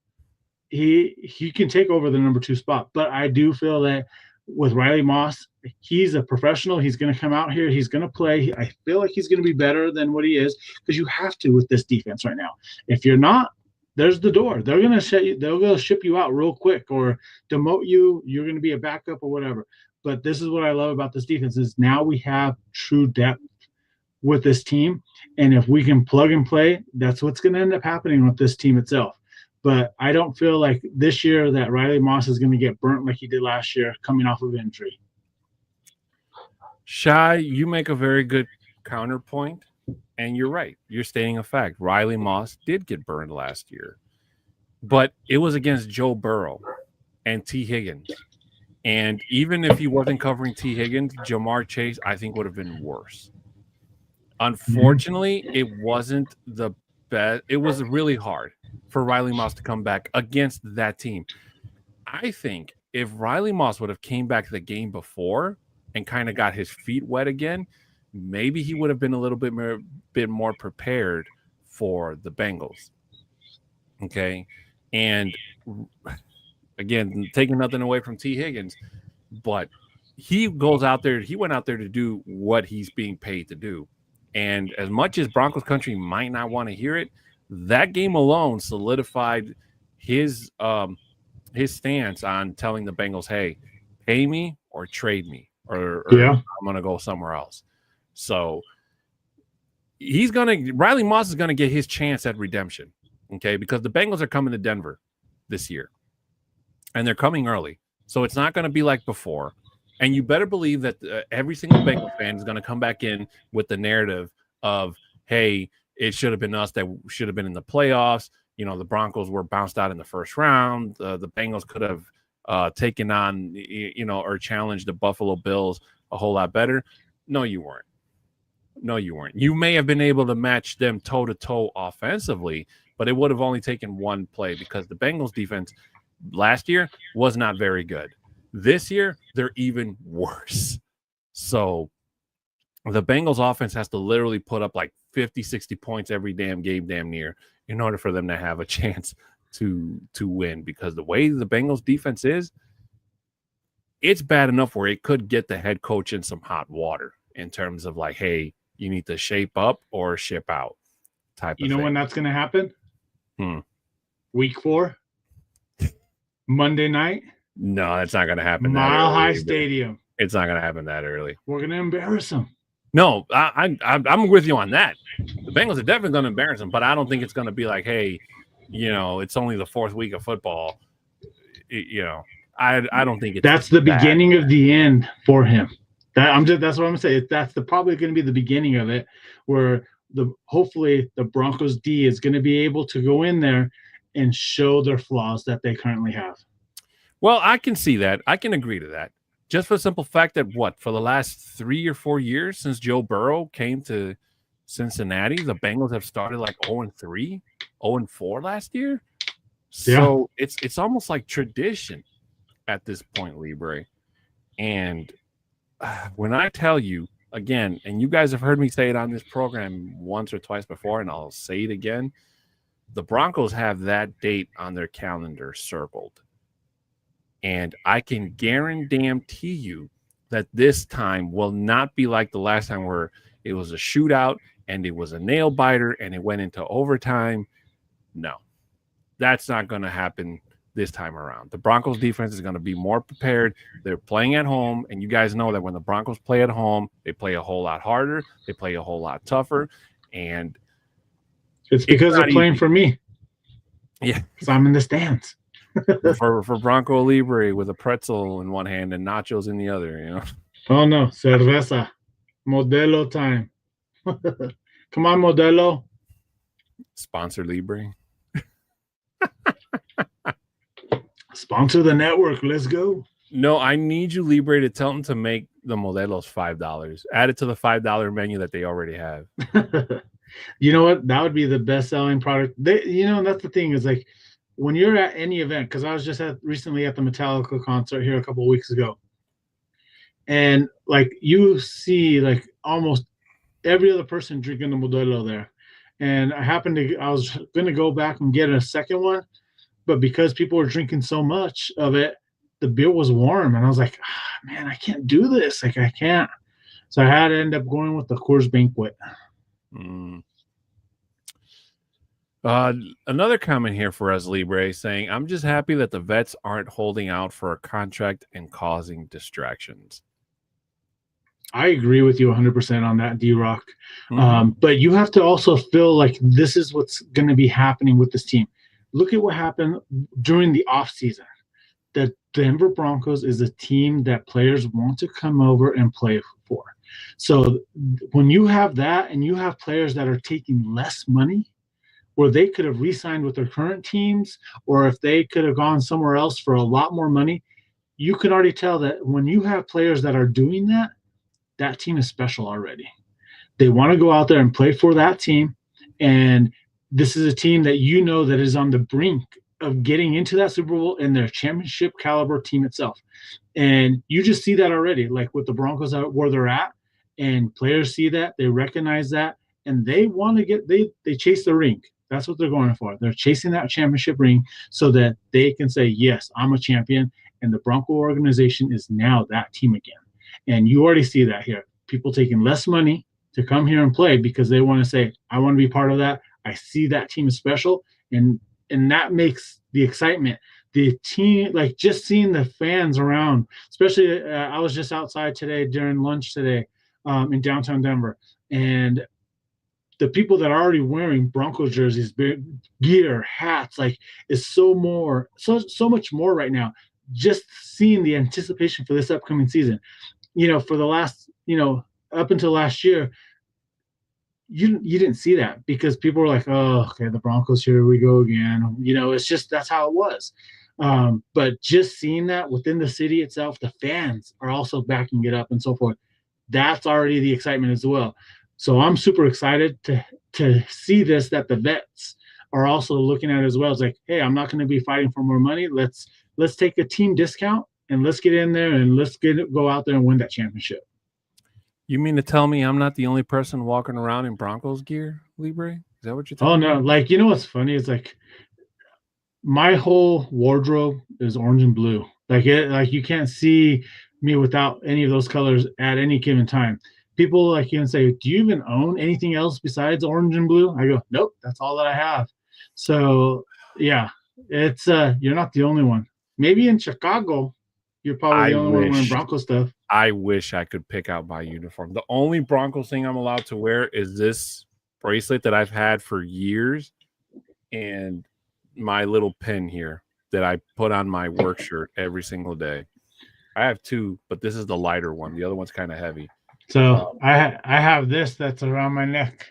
he can take over the number 2 spot. But I do feel that with Riley Moss, he's a professional. He's going to come out here. He's going to play. I feel like he's going to be better than what he is, because you have to with this defense right now. If you're not, there's the door. They're going to ship you out real quick or demote you. You're going to be a backup or whatever. But this is what I love about this defense is now we have true depth with this team. And if we can plug and play, that's what's going to end up happening with this team itself. But I don't feel like this year that Riley Moss is going to get burnt like he did last year coming off of injury. Shai, you make a very good counterpoint, and you're right. You're stating a fact. Riley Moss did get burned last year, but it was against Joe Burrow and T. Higgins. And even if he wasn't covering T. Higgins, Jamar Chase, I think, would have been worse. Unfortunately, it wasn't the best. It was really hard for Riley Moss to come back against that team. I think if Riley Moss would have came back the game before and kind of got his feet wet again, maybe he would have been a little bit more prepared for the Bengals. Okay. And again, taking nothing away from T. Higgins, but he went out there to do what he's being paid to do. And as much as Broncos Country might not want to hear it, that game alone solidified his stance on telling the Bengals, hey, pay me or trade me, or I'm going to go somewhere else. So Riley Moss is going to get his chance at redemption, okay, because the Bengals are coming to Denver this year, and they're coming early. So it's not going to be like before. And you better believe that every single Bengals fan is going to come back in with the narrative of, hey, it should have been us that should have been in the playoffs. You know, the Broncos were bounced out in the first round. The Bengals could have taken on, or challenged the Buffalo Bills a whole lot better. No, you weren't. You may have been able to match them toe-to-toe offensively, but it would have only taken one play because the Bengals defense last year was not very good. This year, they're even worse. So the Bengals offense has to literally put up like 50, 60 points every damn game, damn near, in order for them to have a chance to win. Because the way the Bengals defense is, it's bad enough where it could get the head coach in some hot water in terms of like, hey, you need to shape up or ship out type of thing. You know when that's going to happen? Week 4, Monday night. No, that's not going to happen. Mile High Stadium. It's not going to happen that early. We're going to embarrass them. No, I'm with you on that. The Bengals are definitely going to embarrass them, but I don't think it's going to be like, hey, it's only the 4th week of football. I don't think it's that's the beginning of the end for him. That's what I'm going to say. That's probably going to be the beginning of it, where hopefully the Broncos D is going to be able to go in there and show their flaws that they currently have. Well, I can see that. I can agree to that. Just for the simple fact that for the last 3 or 4 years since Joe Burrow came to Cincinnati, the Bengals have started like 0-3, 0-4 last year. So it's almost like tradition at this point, Libre. And when I tell you again, and you guys have heard me say it on this program once or twice before, and I'll say it again, the Broncos have that date on their calendar circled. And I can guarantee you that this time will not be like the last time where it was a shootout and it was a nail biter and it went into overtime. No, that's not going to happen this time around. The Broncos defense is going to be more prepared. They're playing at home, and you guys know that when the Broncos play at home, they play a whole lot harder. They play a whole lot tougher. And it's because they're playing for me. Yeah. Because I'm in the stands. for Bronco Libre with a pretzel in one hand and nachos in the other, Oh no, cerveza, Modelo time. Come on, Modelo. Sponsor Libre. Sponsor the network. Let's go. No, I need you, Libre, to tell them to make the Modelos $5. Add it to the $5 menu that they already have. You know what? That would be the best-selling product. That's the thing is like, when you're at any event, because I was just recently at the Metallica concert here a couple of weeks ago, and like you see like almost every other person drinking the Modelo there, and I was going to go back and get a second one, but because people were drinking so much of it, the beer was warm, and I was like, man, I can't do this. Like I can't. So I had to end up going with the Coors Banquet. Another comment here for us, Libre, saying, I'm just happy that the vets aren't holding out for a contract and causing distractions. I agree with you 100% on that, D-Rock. But you have to also feel like this is what's going to be happening with this team. Look at what happened during the offseason. The Denver Broncos is a team that players want to come over and play for. So when you have that and you have players that are taking less money, where they could have re-signed with their current teams, or if they could have gone somewhere else for a lot more money, you can already tell that when you have players that are doing that, that team is special already. They want to go out there and play for that team, and this is a team that that is on the brink of getting into that Super Bowl and their championship caliber team itself. And you just see that already, like with the Broncos where they're at, and players see that, they recognize that, and they want to they chase the ring. That's what they're going for. They're chasing that championship ring so that they can say, yes, I'm a champion. And the Bronco organization is now that team again. And you already see that here. People taking less money to come here and play because they want to say, I want to be part of that. I see that team is special. And that makes the excitement. The team, like just seeing the fans around, especially I was just outside today during lunch today in downtown Denver. And the people that are already wearing Broncos jerseys, gear, hats, like is so much more right now. Just seeing the anticipation for this upcoming season, for the last, up until last year, you didn't see that because people were like, oh, okay, the Broncos, here we go again. It's just that's how it was. But just seeing that within the city itself, the fans are also backing it up and so forth. That's already the excitement as well. So I'm super excited to see this, that the vets are also looking at it as well. It's like, hey, I'm not going to be fighting for more money. Let's take a team discount and let's get in there and let's go out there and win that championship. You mean to tell me I'm not the only person walking around in Broncos gear, Libre? Is that what you're Oh telling no, me? like, you know what's funny? It's like my whole wardrobe is orange and blue. Like you can't see me without any of those colors at any given time. People like even say, "Do you even own anything else besides orange and blue?" I go, "Nope, that's all that I have." So yeah, it's you're not the only one. Maybe in Chicago, you're probably I the only one wearing wish Bronco stuff. I wish I could pick out my uniform. The only Broncos thing I'm allowed to wear is this bracelet that I've had for years and my little pin here that I put on my work shirt every single day. I have two, but this is the lighter one. The other one's kind of heavy. So I have this that's around my neck.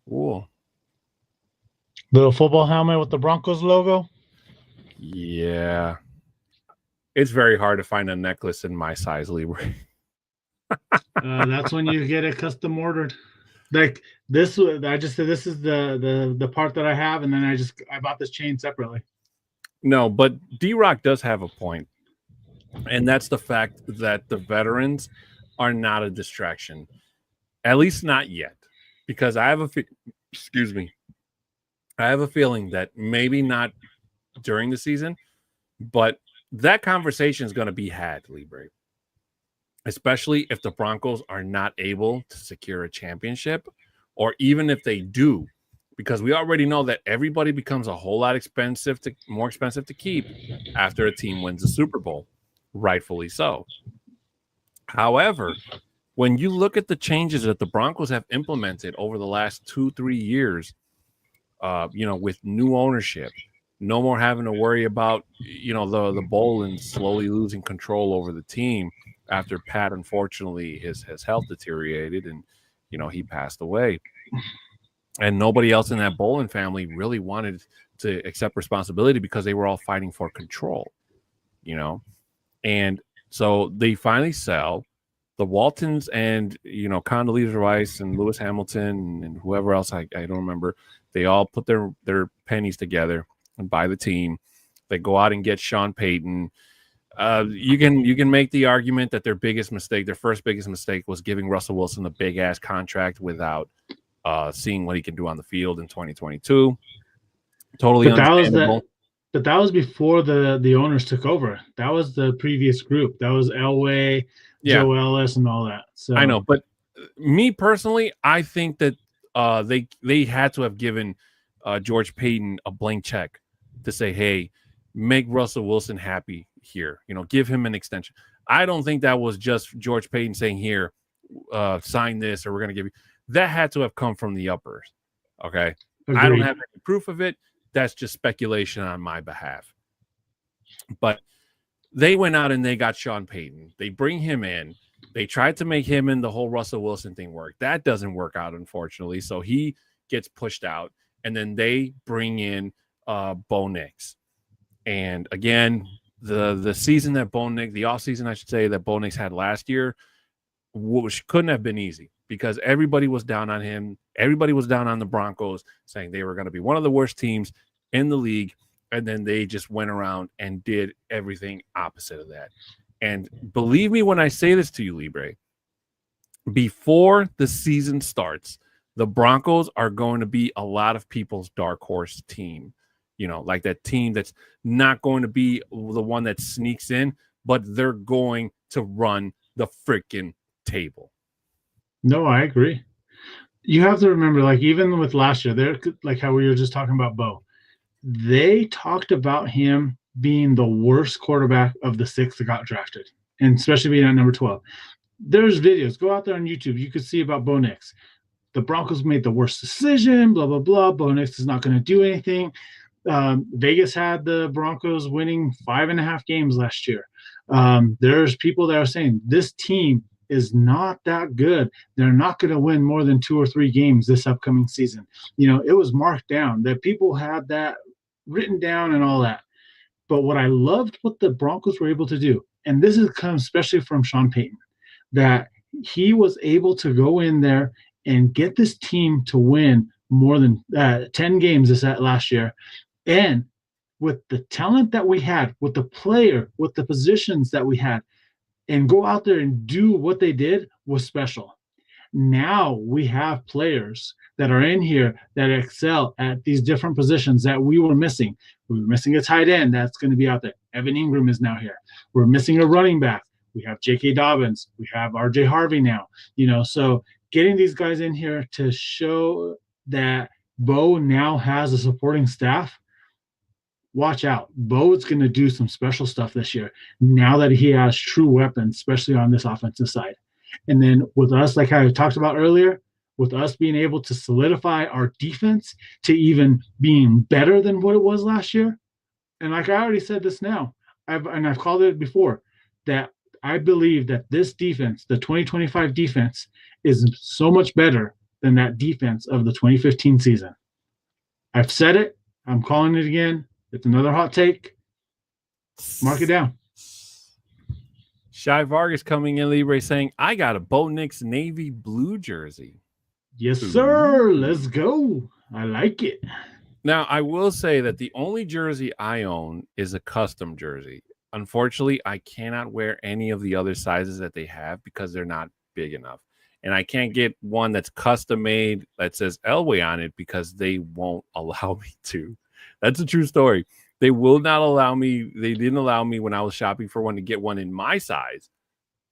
Cool. Little football helmet with the Broncos logo. Yeah. It's very hard to find a necklace in my size, Libre. That's when you get it custom ordered. Like this, I just said this is the part that I have, and then I bought this chain separately. No, but D-Rock does have a point, and that's the fact that the veterans are not a distraction, at least not yet, because I have I have a feeling that maybe not during the season, but that conversation is going to be had, Libre, especially if the Broncos are not able to secure a championship, or even if they do, because we already know that everybody becomes a whole lot more expensive to keep after a team wins the Super Bowl, rightfully so. However, when you look at the changes that the Broncos have implemented over the last 2-3 years, with new ownership, no more having to worry about, the Bolins slowly losing control over the team after Pat, unfortunately, his health deteriorated and, he passed away. And nobody else in that Bolin family really wanted to accept responsibility because they were all fighting for control, And so they finally sell. The Waltons and, Condoleezza Rice and Lewis Hamilton and whoever else, I don't remember, they all put their pennies together and buy the team. They go out and get Sean Payton. You can make the argument that their first biggest mistake was giving Russell Wilson a big ass contract without seeing what he can do on the field in 2022. Totally understandable. But that was before the owners took over. That was the previous group. That was Elway, Joe Ellis, and all that. So I know, but me personally, I think that they had to have given George Payton a blank check to say, hey, make Russell Wilson happy here. Give him an extension. I don't think that was just George Payton saying, here, sign this, or we're going to give you. That had to have come from the uppers. Okay. Agreed. I don't have any proof of it. That's just speculation on my behalf. But they went out and they got Sean Payton. They bring him in. They tried to make him and the whole Russell Wilson thing work. That doesn't work out, unfortunately. So he gets pushed out. And then they bring in Bo Nix. And again, the season that Bo Nix, the offseason, I should say, that Bo Nix had last year, which couldn't have been easy because everybody was down on him. Everybody was down on the Broncos, saying they were going to be one of the worst teams in the league. And then they just went around and did everything opposite of that. And believe me when I say this to you, Libre, before the season starts, the Broncos are going to be a lot of people's dark horse team. Like that team that's not going to be the one that sneaks in, but they're going to run the freaking table. No, I agree. You have to remember, like, even with last year, they're like how we were just talking about Bo. They talked about him being the worst quarterback of the 6 that got drafted, and especially being at number 12. There's videos. Go out there on YouTube. You could see about Bo Nix. The Broncos made the worst decision, blah, blah, blah. Bo Nix is not going to do anything. Vegas had the Broncos winning 5.5 games last year. There's people that are saying this team is not that good. They're not going to win more than 2 or 3 games this upcoming season. It was marked down that people had that written down and all that. But what I loved what the Broncos were able to do, and this has come especially from Sean Payton, that he was able to go in there and get this team to win more than 10 games last year. And with the talent that we had, with the player, with the positions that we had, and go out there and do what they did was special. Now we have players that are in here that excel at these different positions that we were missing. We were missing a tight end that's going to be out there. Evan Ingram is now here. We're missing a running back. We have J.K. Dobbins. We have R.J. Harvey now. So getting these guys in here to show that Bo now has a supporting staff. Watch out. Bo is going to do some special stuff this year now that he has true weapons, especially on this offensive side. And then with us, like I talked about earlier, with us being able to solidify our defense to even being better than what it was last year. And like I already said this now, I've called it before, that I believe that this defense, the 2025 defense, is so much better than that defense of the 2015 season. I've said it. I'm calling it again. It's another hot take. Mark it down. Shy Vargas coming in, Libre, saying, I got a Bo Nix navy blue jersey. Yes, sir. Let's go. I like it. Now, I will say that the only jersey I own is a custom jersey. Unfortunately, I cannot wear any of the other sizes that they have because they're not big enough. And I can't get one that's custom made that says Elway on it because they won't allow me to. That's a true story. They will not allow me. They didn't allow me when I was shopping for one to get one in my size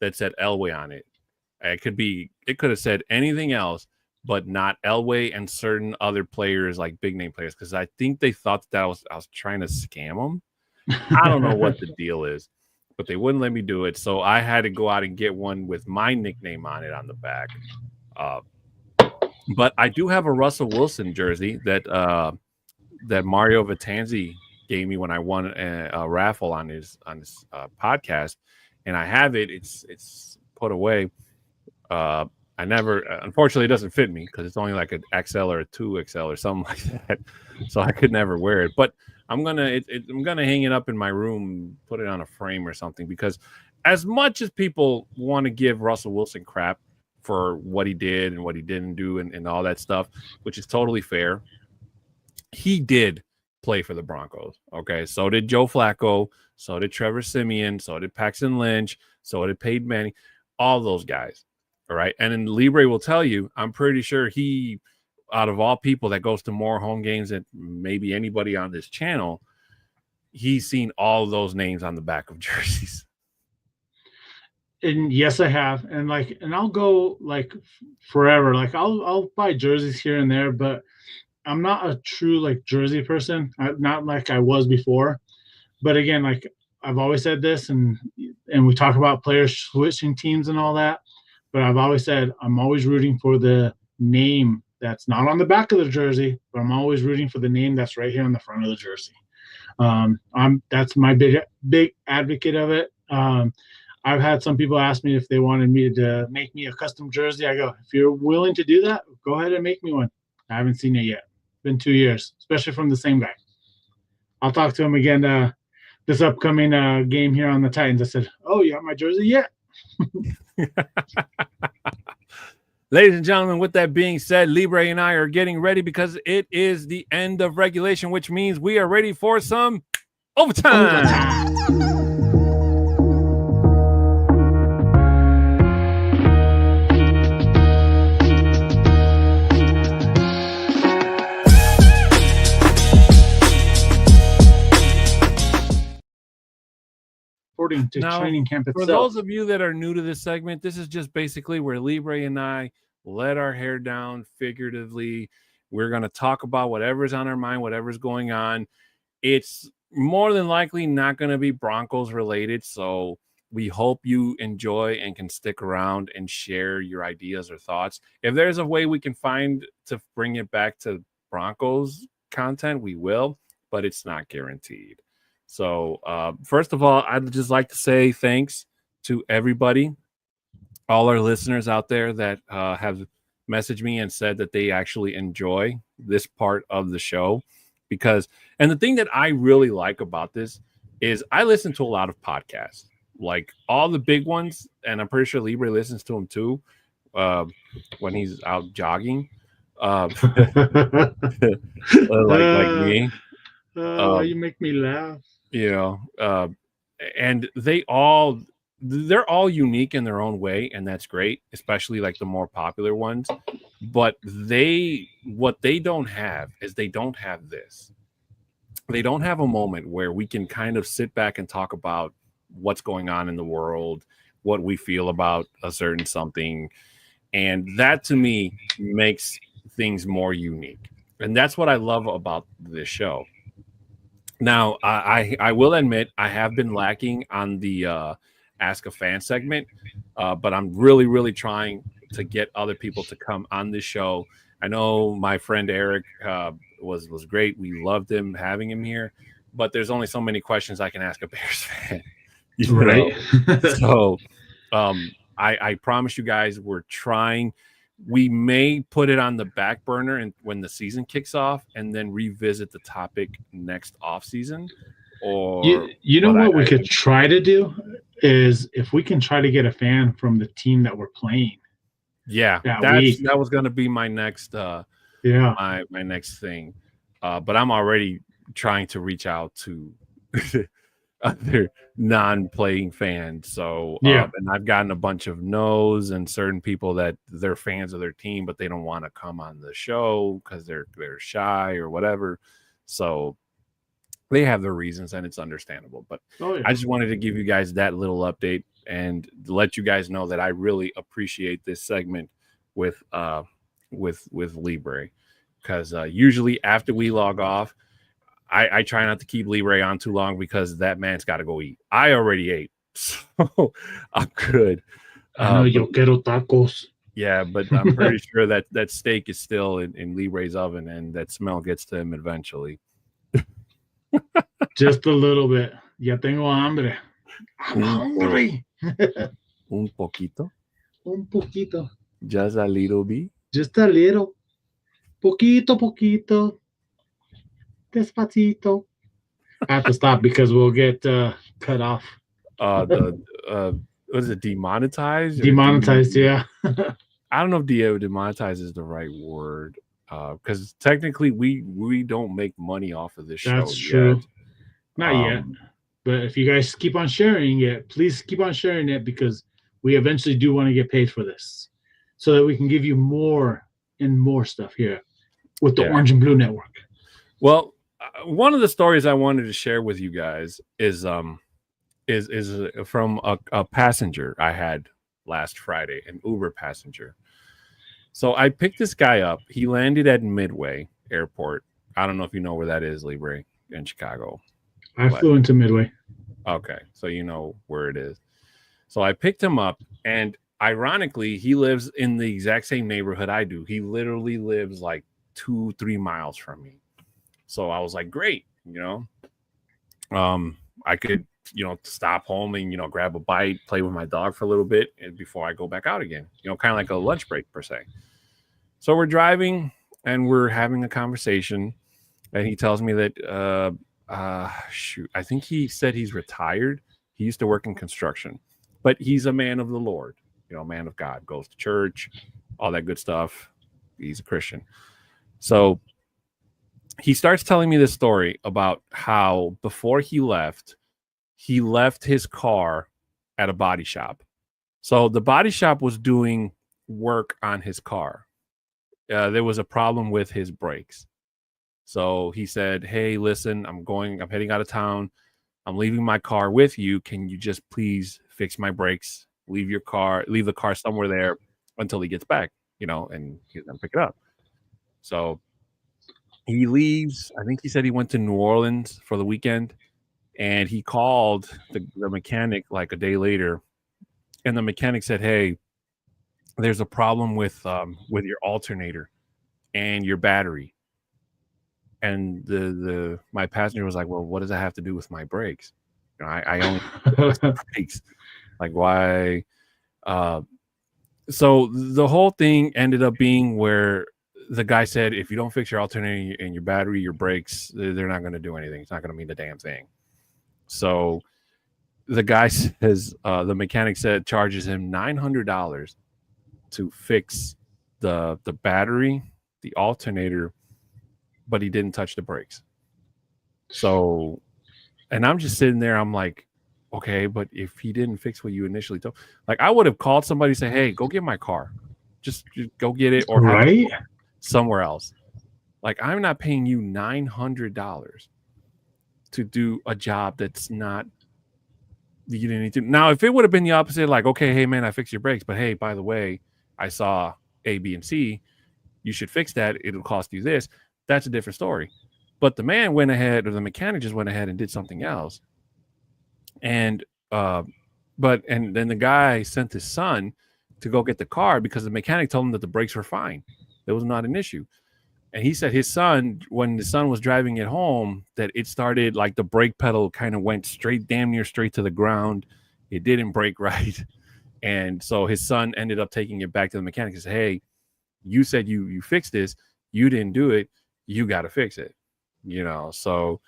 that said Elway on it. It could have said anything else, but not Elway and certain other players, like big name players, because I think they thought that I was trying to scam them. I don't know what the deal is, but they wouldn't let me do it. So I had to go out and get one with my nickname on it on the back. But I do have a Russell Wilson jersey that Mario Vitanzi gave me when I won a raffle on his podcast, and I have it. It's put away. I never, unfortunately, it doesn't fit me because it's only like an XL or a 2XL or something like that. So I could never wear it. But I'm gonna hang it up in my room, put it on a frame or something, because as much as people want to give Russell Wilson crap for what he did and what he didn't do and all that stuff, which is totally fair, he did play for the Broncos. Okay, so did Joe Flacco, so did Trevor Siemian, so did Paxton Lynch, so did Peyton Manning, all those guys. All right, and then Libre will tell you, I'm pretty sure he, out of all people that goes to more home games than maybe anybody on this channel, he's seen all of those names on the back of jerseys. And yes, I have. And I'll go like forever. Like I'll buy jerseys here and there, but I'm not a true like jersey person. Not like I was before. But again, like I've always said this, and we talk about players switching teams and all that. But I've always said I'm always rooting for the name that's not on the back of the jersey, but I'm always rooting for the name that's right here on the front of the jersey. That's my big advocate of it. I've had some people ask me if they wanted me to make me a custom jersey. I go, if you're willing to do that, go ahead and make me one. I haven't seen it yet. Been 2 years, especially from the same guy. I'll talk to him again this upcoming game here on the Titans. I said, oh, you have my jersey yet? Ladies and gentlemen, with that being said, Libre and I are getting ready because it is the end of regulation, which means we are ready for some overtime. To now, training camp itself. For those of you that are new to this segment, this is just basically where Libre and I let our hair down figuratively. We're going to talk about whatever's on our mind, whatever's going on. It's more than likely not going to be Broncos related, so we hope you enjoy and can stick around and share your ideas or thoughts. If there's a way we can find to bring it back to Broncos content, we will, but it's not guaranteed. So first of all, I'd just like to say thanks to everybody, all our listeners out there that have messaged me and said that they actually enjoy this part of the show. And the thing that I really like about this is I listen to a lot of podcasts, like all the big ones, and I'm pretty sure Libre listens to them too when he's out jogging, like me. Why you make me laugh? You know, and they're all unique in their own way, and that's great, especially like the more popular ones. But what they don't have is they don't have this. They don't have a moment where we can kind of sit back and talk about what's going on in the world, what we feel about a certain something. And that to me makes things more unique. And that's what I love about this show. Now, I will admit I have been lacking on the Ask a Fan segment, but I'm really trying to get other people to come on this show. I know my friend Eric was great. We loved him having him here, but there's only so many questions I can ask a Bears fan, Right. So, I promise you guys, we're trying. We may put it on the back burner and when the season kicks off, and then revisit the topic next off season. Or you know what we could try to do is if we can try to get a fan from the team that we're playing. Yeah, that was going to be my next my next thing. But I'm already trying to reach out to other non-playing fans. So and I've gotten a bunch of no's and certain people that they're fans of their team, but they don't want to come on the show because they're shy or whatever. So they have their reasons and it's understandable. But I just wanted to give you guys that little update and let you guys know that I really appreciate this segment with Libre, because usually after we log off, I try not to keep Libre on too long because that man's got to go eat. I already ate, so I'm good. I know yo quiero tacos. Yeah, but I'm pretty sure that steak is still in Libre's oven, and that smell gets to him eventually. Just a little bit. Ya tengo hambre. I'm hungry. Un poquito. Un poquito. Just a little bit. Just a little. Poquito. Despacito. I have to stop because we'll get cut off. What is it, demonetized? Demonetized, yeah. I don't know if demonetized is the right word, because technically we don't make money off of this show. That's true. Not yet. But if you guys keep on sharing it, please keep on sharing it, because we eventually do want to get paid for this so that we can give you more and more stuff here with the Orange and Blue Network. Well, one of the stories I wanted to share with you guys is from a passenger I had last Friday, an Uber passenger. So I picked this guy up. He landed at Midway Airport. I don't know if you know where that is, Libre, in Chicago. I flew into Midway. Okay, so you know where it is. So I picked him up, and ironically, he lives in the exact same neighborhood I do. He literally lives like 2-3 miles from me. So I was like, great, I could, stop home and, grab a bite, play with my dog for a little bit and before I go back out again, kind of like a lunch break per se. So we're driving and we're having a conversation, and he tells me that, I think he said he's retired. He used to work in construction, but he's a man of the Lord, a man of God, goes to church, all that good stuff. He's a Christian. So he starts telling me this story about how before he left his car at a body shop. So the body shop was doing work on his car. There was a problem with his brakes. So he said, hey, listen, I'm heading out of town. I'm leaving my car with you. Can you just please fix my brakes? Leave the car somewhere there until he gets back, and he's going to pick it up. So he leaves. I think he said he went to New Orleans for the weekend, and he called the mechanic like a day later, and the mechanic said, hey, there's a problem with your alternator and your battery. And my passenger was like, well, what does that have to do with my brakes? I only brakes. Like, why? So the whole thing ended up being where the guy said, if you don't fix your alternator and your battery, your brakes, they're not going to do anything. It's not going to mean a damn thing. So the guy says, the mechanic said, charges him $900 to fix the battery, the alternator, but he didn't touch the brakes. So, and I'm just sitting there. I'm like, okay, but if he didn't fix what you initially told, like I would have called somebody, say, hey, go get my car, just go get it, or have it somewhere else. Like I'm not paying you $900 to do a job that's not you didn't need to. Now, if it would have been the opposite, like, okay, hey man, I fixed your brakes, but hey, by the way, I saw A, B, and C. You should fix that. It'll cost you this. That's a different story. But the man went ahead, or the mechanic just went ahead and did something else. And and then the guy sent his son to go get the car because the mechanic told him that the brakes were fine. It was not an issue. And he said his son, when the son was driving it home, that it started like the brake pedal kind of went straight, damn near straight to the ground. It didn't brake right. And so his son ended up taking it back to the mechanic and said, hey, you said you fixed this. You didn't do it. You got to fix it. You know, so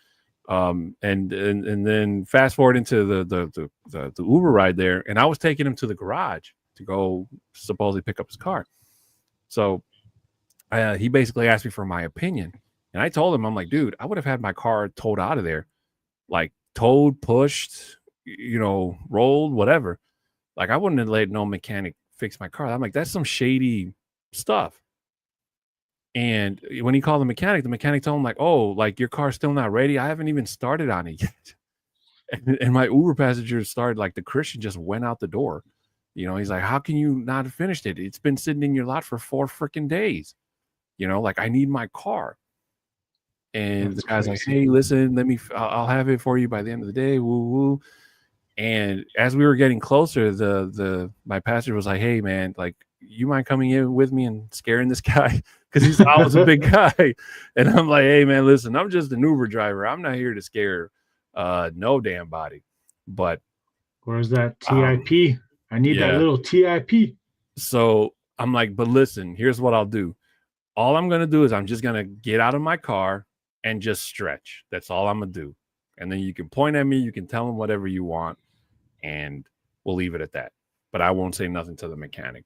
and then fast forward into the Uber ride there, and I was taking him to the garage to go supposedly pick up his car. So he basically asked me for my opinion, and I told him, I'm like, dude, I would have had my car towed out of there, like towed, pushed, you know, rolled, whatever. Like I wouldn't have let no mechanic fix my car. I'm like, that's some shady stuff. And when he called the mechanic told him like, oh, like your car's still not ready. I haven't even started on it yet. And my Uber passenger started, like the Christian just went out the door. You know, he's like, how can you not have finished it? It's been sitting in your lot for 4 freaking days. You know, like I need my car. And the guy's like, hey, listen, I'll have it for you by the end of the day. Woo woo. And as we were getting closer, my pastor was like, hey man, like you mind coming in with me and scaring this guy? Because I was a big guy. And I'm like, hey man, listen, I'm just an Uber driver. I'm not here to scare no damn body. But where's that TIP? I need that little TIP. So I'm like, but listen, here's what I'll do. All I'm gonna do is I'm just gonna get out of my car and just stretch. That's all I'm gonna do. And then you can point at me, you can tell him whatever you want, and we'll leave it at that. But I won't say nothing to the mechanic.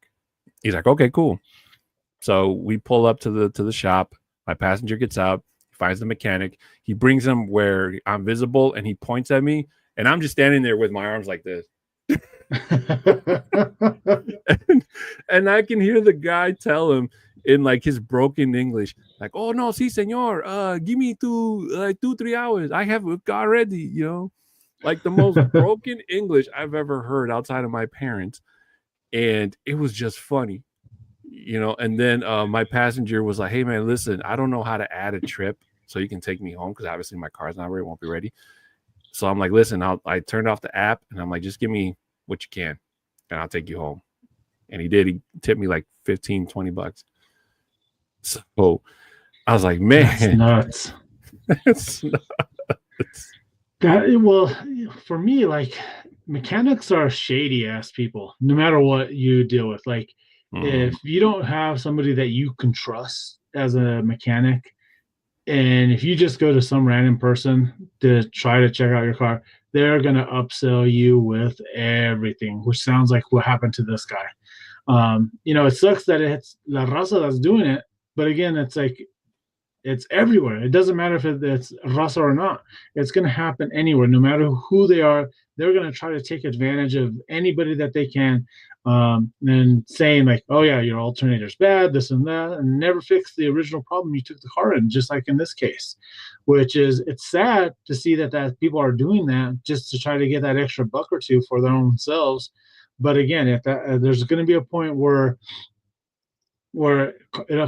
He's like, okay, cool. So we pull up to the shop. My passenger gets out, finds the mechanic. He brings him where I'm visible, and he points at me, and I'm just standing there with my arms like this. and I can hear the guy tell him in like his broken English, like, oh no, si senor, give me 2-3 hours. I have a car ready, you know, like the most broken English I've ever heard outside of my parents. And it was just funny, you know. And then my passenger was like, hey man, listen, I don't know how to add a trip so you can take me home, because obviously my car's not ready, won't be ready. So I'm like, listen, I turned off the app, and I'm like, just give me what you can and I'll take you home. And he did. He tipped me like $15-20. So I was like, man, that's nuts. That's nuts. Well, for me, like mechanics are shady ass people, no matter what you deal with. Like if you don't have somebody that you can trust as a mechanic, and if you just go to some random person to try to check out your car, they're going to upsell you with everything, which sounds like what happened to this guy. You know, it sucks that it's La Raza that's doing it, but again, it's like, it's everywhere. It doesn't matter if it's Raza or not. It's going to happen anywhere, no matter who they are. They're going to try to take advantage of anybody that they can, and saying like, oh yeah, your alternator's bad, this and that, and never fix the original problem you took the car in, just like in this case, which is, it's sad to see that people are doing that just to try to get that extra buck or two for their own selves. But again, if there's going to be a point where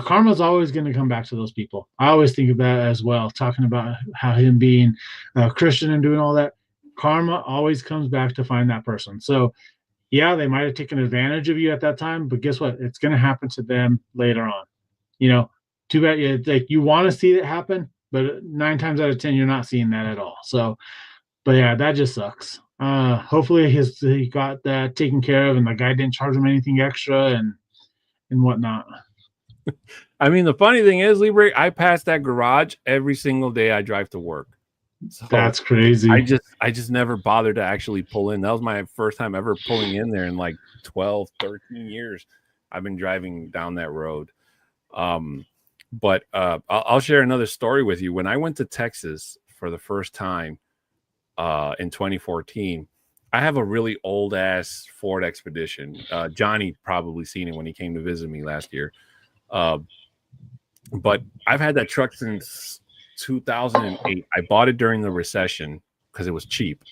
karma's always going to come back to those people. I always think of that as well, talking about how him being a Christian and doing all that. Karma always comes back to find that person. So yeah, they might have taken advantage of you at that time, but guess what? It's going to happen to them later on. You know, too bad. Like you want to see it happen, but 9 times out of 10, you're not seeing that at all. So, but yeah, that just sucks. Hopefully he got that taken care of, and the guy didn't charge him anything extra and whatnot. I mean, the funny thing is, Libre, I pass that garage every single day I drive to work. So that's crazy. I just never bothered to actually pull in. That was my first time ever pulling in there in like 12, 13 years. I've been driving down that road. But I'll share another story with you. When I went to Texas for the first time in 2014. I have a really old ass Ford Expedition. Johnny probably seen it when he came to visit me last year. But I've had that truck since 2008. I bought it during the recession because it was cheap.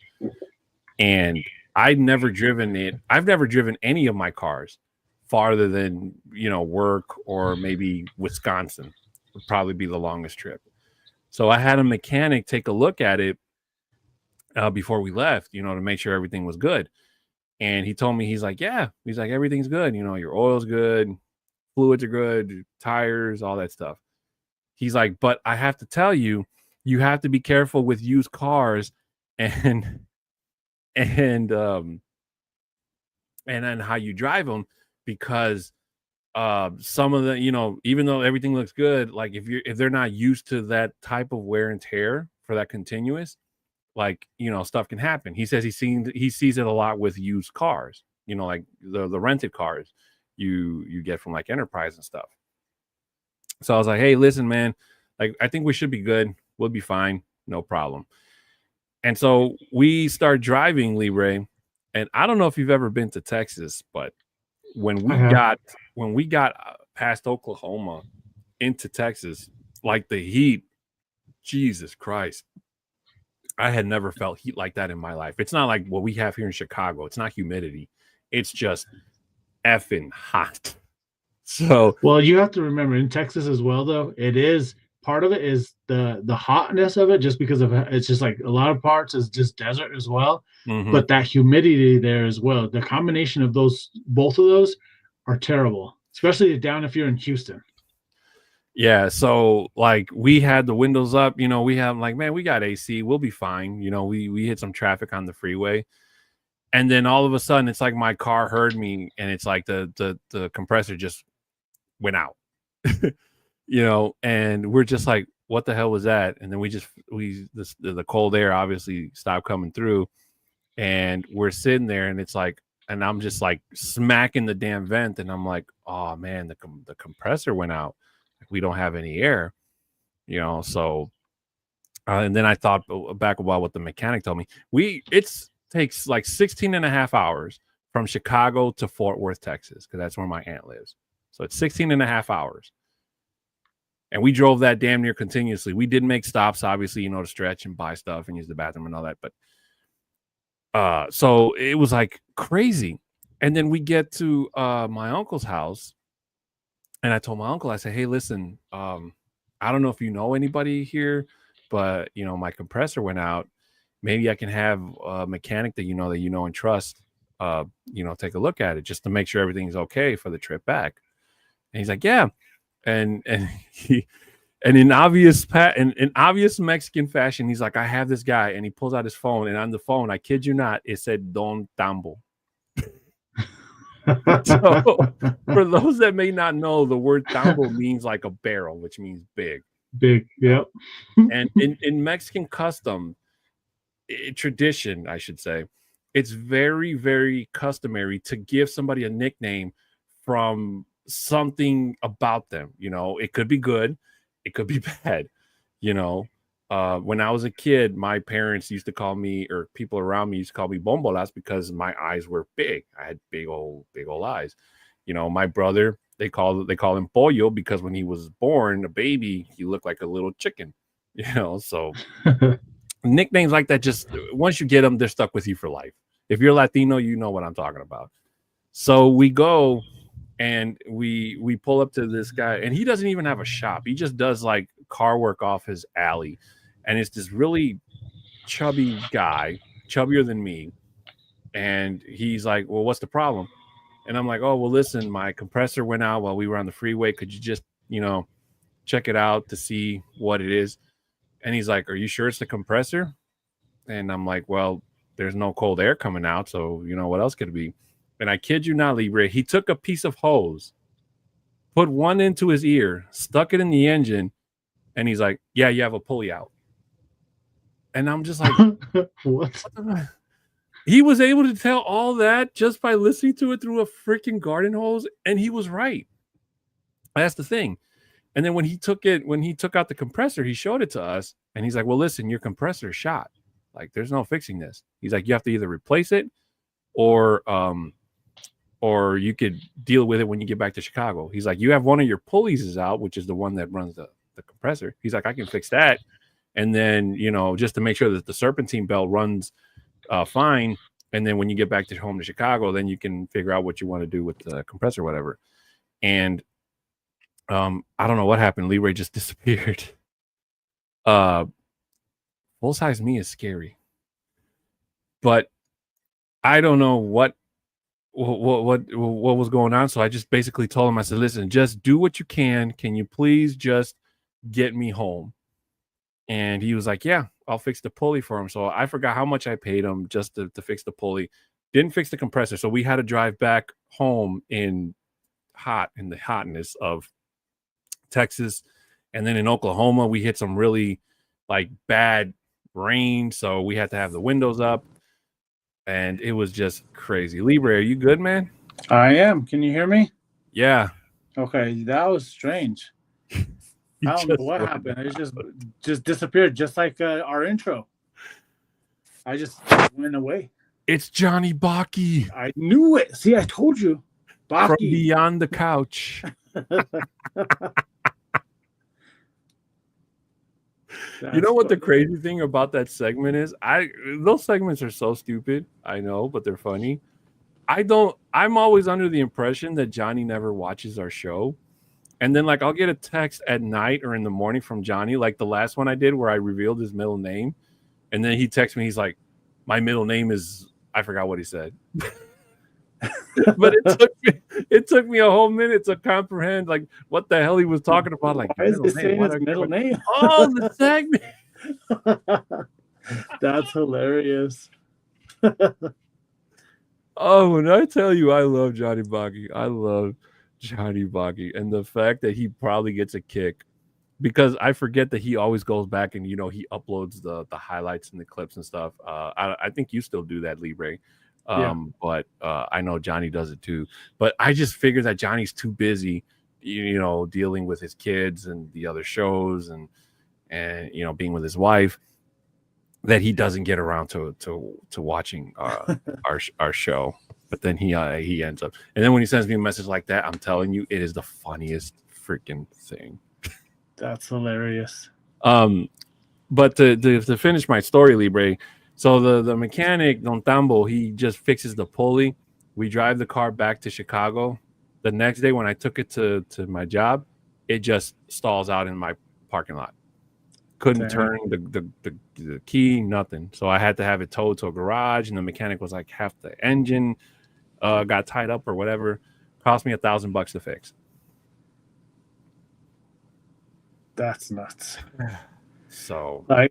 And I'd never driven it. I've never driven any of my cars farther than, work or maybe Wisconsin would probably be the longest trip. So I had a mechanic take a look at it before we left, to make sure everything was good. And he told me, he's like, everything's good. Your oil's good, fluids are good, tires, all that stuff. He's like, but I have to tell you, you have to be careful with used cars and then how you drive them, because some of the, even though everything looks good, like if they're not used to that type of wear and tear for that continuous, like, stuff can happen. He says he sees it a lot with used cars, like the rented cars you get from like Enterprise and stuff. So I was like, hey, listen, man, like, I think we should be good. We'll be fine. No problem. And so we start driving, Libre. And I don't know if you've ever been to Texas, but when we got past Oklahoma into Texas, like the heat, Jesus Christ, I had never felt heat like that in my life. It's not like what we have here in Chicago. It's not humidity. It's just effing hot. So, well, you have to remember in Texas as well, though, it is part of it is the hotness of it, just because of it's just like a lot of parts is just desert as well. mm-hmm. But that humidity there as well, the combination of both of those are terrible, especially down if you're in Houston. Yeah, so like we had the windows up, we have like, man, we got AC, we'll be fine. We hit some traffic on the freeway. And then all of a sudden it's like my car heard me, and it's like the compressor just went out. And we're just like, what the hell was that? And then the cold air obviously stopped coming through, and we're sitting there, and it's like, and I'm just like smacking the damn vent, and I'm like, oh man, the compressor went out. We don't have any air, so and then I thought back about what the mechanic told me. It takes like 16 and a half hours from Chicago to Fort Worth, Texas, because that's where my aunt lives. So it's 16 and a half hours. And we drove that damn near continuously. We did make stops, obviously, to stretch and buy stuff and use the bathroom and all that. But so it was like crazy. And then we get to my uncle's house. And I told my uncle, I said, hey, listen, I don't know if you know anybody here, but, my compressor went out. Maybe I can have a mechanic that you know and trust, take a look at it just to make sure everything's okay for the trip back. And he's like, yeah. And in obvious Mexican fashion, he's like, I have this guy. And he pulls out his phone. And on the phone, I kid you not, it said Don Tambo. So for those that may not know, the word tambo means like a barrel, which means big. Yep. And in Mexican custom, tradition, I should say, it's very, very customary to give somebody a nickname from something about them. It could be good, it could be bad. When I was a kid, my parents used to call me, or people around me used to call me bombolas, because my eyes were big. I had big old eyes. My brother, they call him pollo, because when he was born, a baby, he looked like a little chicken. So nicknames like that, just once you get them, they're stuck with you for life. If you're Latino, you know what I'm talking about. So we go and we pull up to this guy, and he doesn't even have a shop. He just does like car work off his alley. And it's this really chubby guy, chubbier than me. And he's like, well, what's the problem? And I'm like, oh, well, listen, my compressor went out while we were on the freeway. Could you just, check it out to see what it is? And he's like, are you sure it's the compressor? And I'm like, well, there's no cold air coming out. So, what else could it be? And I kid you not, Libre, he took a piece of hose, put one into his ear, stuck it in the engine. And he's like, yeah, you have a pulley out. And I'm just like, what? He was able to tell all that just by listening to it through a freaking garden hose. And he was right. That's the thing. And then when he took out the compressor, he showed it to us, and he's like, "Well, listen, your compressor is shot. Like, there's no fixing this." He's like, "You have to either replace it, or you could deal with it when you get back to Chicago." He's like, "You have one of your pulleys is out, which is the one that runs the compressor." He's like, "I can fix that, and then just to make sure that the serpentine belt runs fine, and then when you get back to home to Chicago, then you can figure out what you want to do with the compressor, or whatever." And I don't know what happened. Libre just disappeared. Full size me is scary, but I don't know what was going on. So I just basically told him, I said, "Listen, just do what you can. Can you please just get me home?" And he was like, "Yeah, I'll fix the pulley for him." So I forgot how much I paid him just to fix the pulley. Didn't fix the compressor, so we had to drive back home in the hotness of Texas. And then in Oklahoma, we hit some really bad rain, so we had to have the windows up, and it was just crazy. Libre, are you good, man? I am. Can you hear me? Yeah. Okay, that was strange. I don't know what happened. It just disappeared, just like our intro. I just went away. It's Johnny Baki. I knew it. See, I told you. Baki. From beyond the couch. You know what the crazy thing about that segment is? Those segments are so stupid. I know, but they're funny. I'm always under the impression that Johnny never watches our show. And then I'll get a text at night or in the morning from Johnny, like the last one I did where I revealed his middle name. And then he texts me, he's like, "My middle name is," I forgot what he said. But it took me a whole minute to comprehend what the hell he was talking about. Why is he saying his middle name? Oh, the segment. That's hilarious. Oh, when I tell you I love Johnny Baki, I love Johnny Baki, and the fact that he probably gets a kick, because I forget that he always goes back and he uploads the highlights and the clips and stuff. I think you still do that, Libre. But I know Johnny does it too. But I just figure that Johnny's too busy, dealing with his kids and the other shows and being with his wife, that he doesn't get around to watching our show. But then he ends up, and then when he sends me a message like that, I'm telling you, it is the funniest freaking thing. That's hilarious. But to finish my story, Libre. So the mechanic, Don Tambo, he just fixes the pulley. We drive the car back to Chicago. The next day when I took it to my job, it just stalls out in my parking lot. Couldn't turn the key, nothing. So I had to have it towed to a garage, and the mechanic was like, half the engine got tied up or whatever. Cost me $1,000 to fix. That's nuts. So a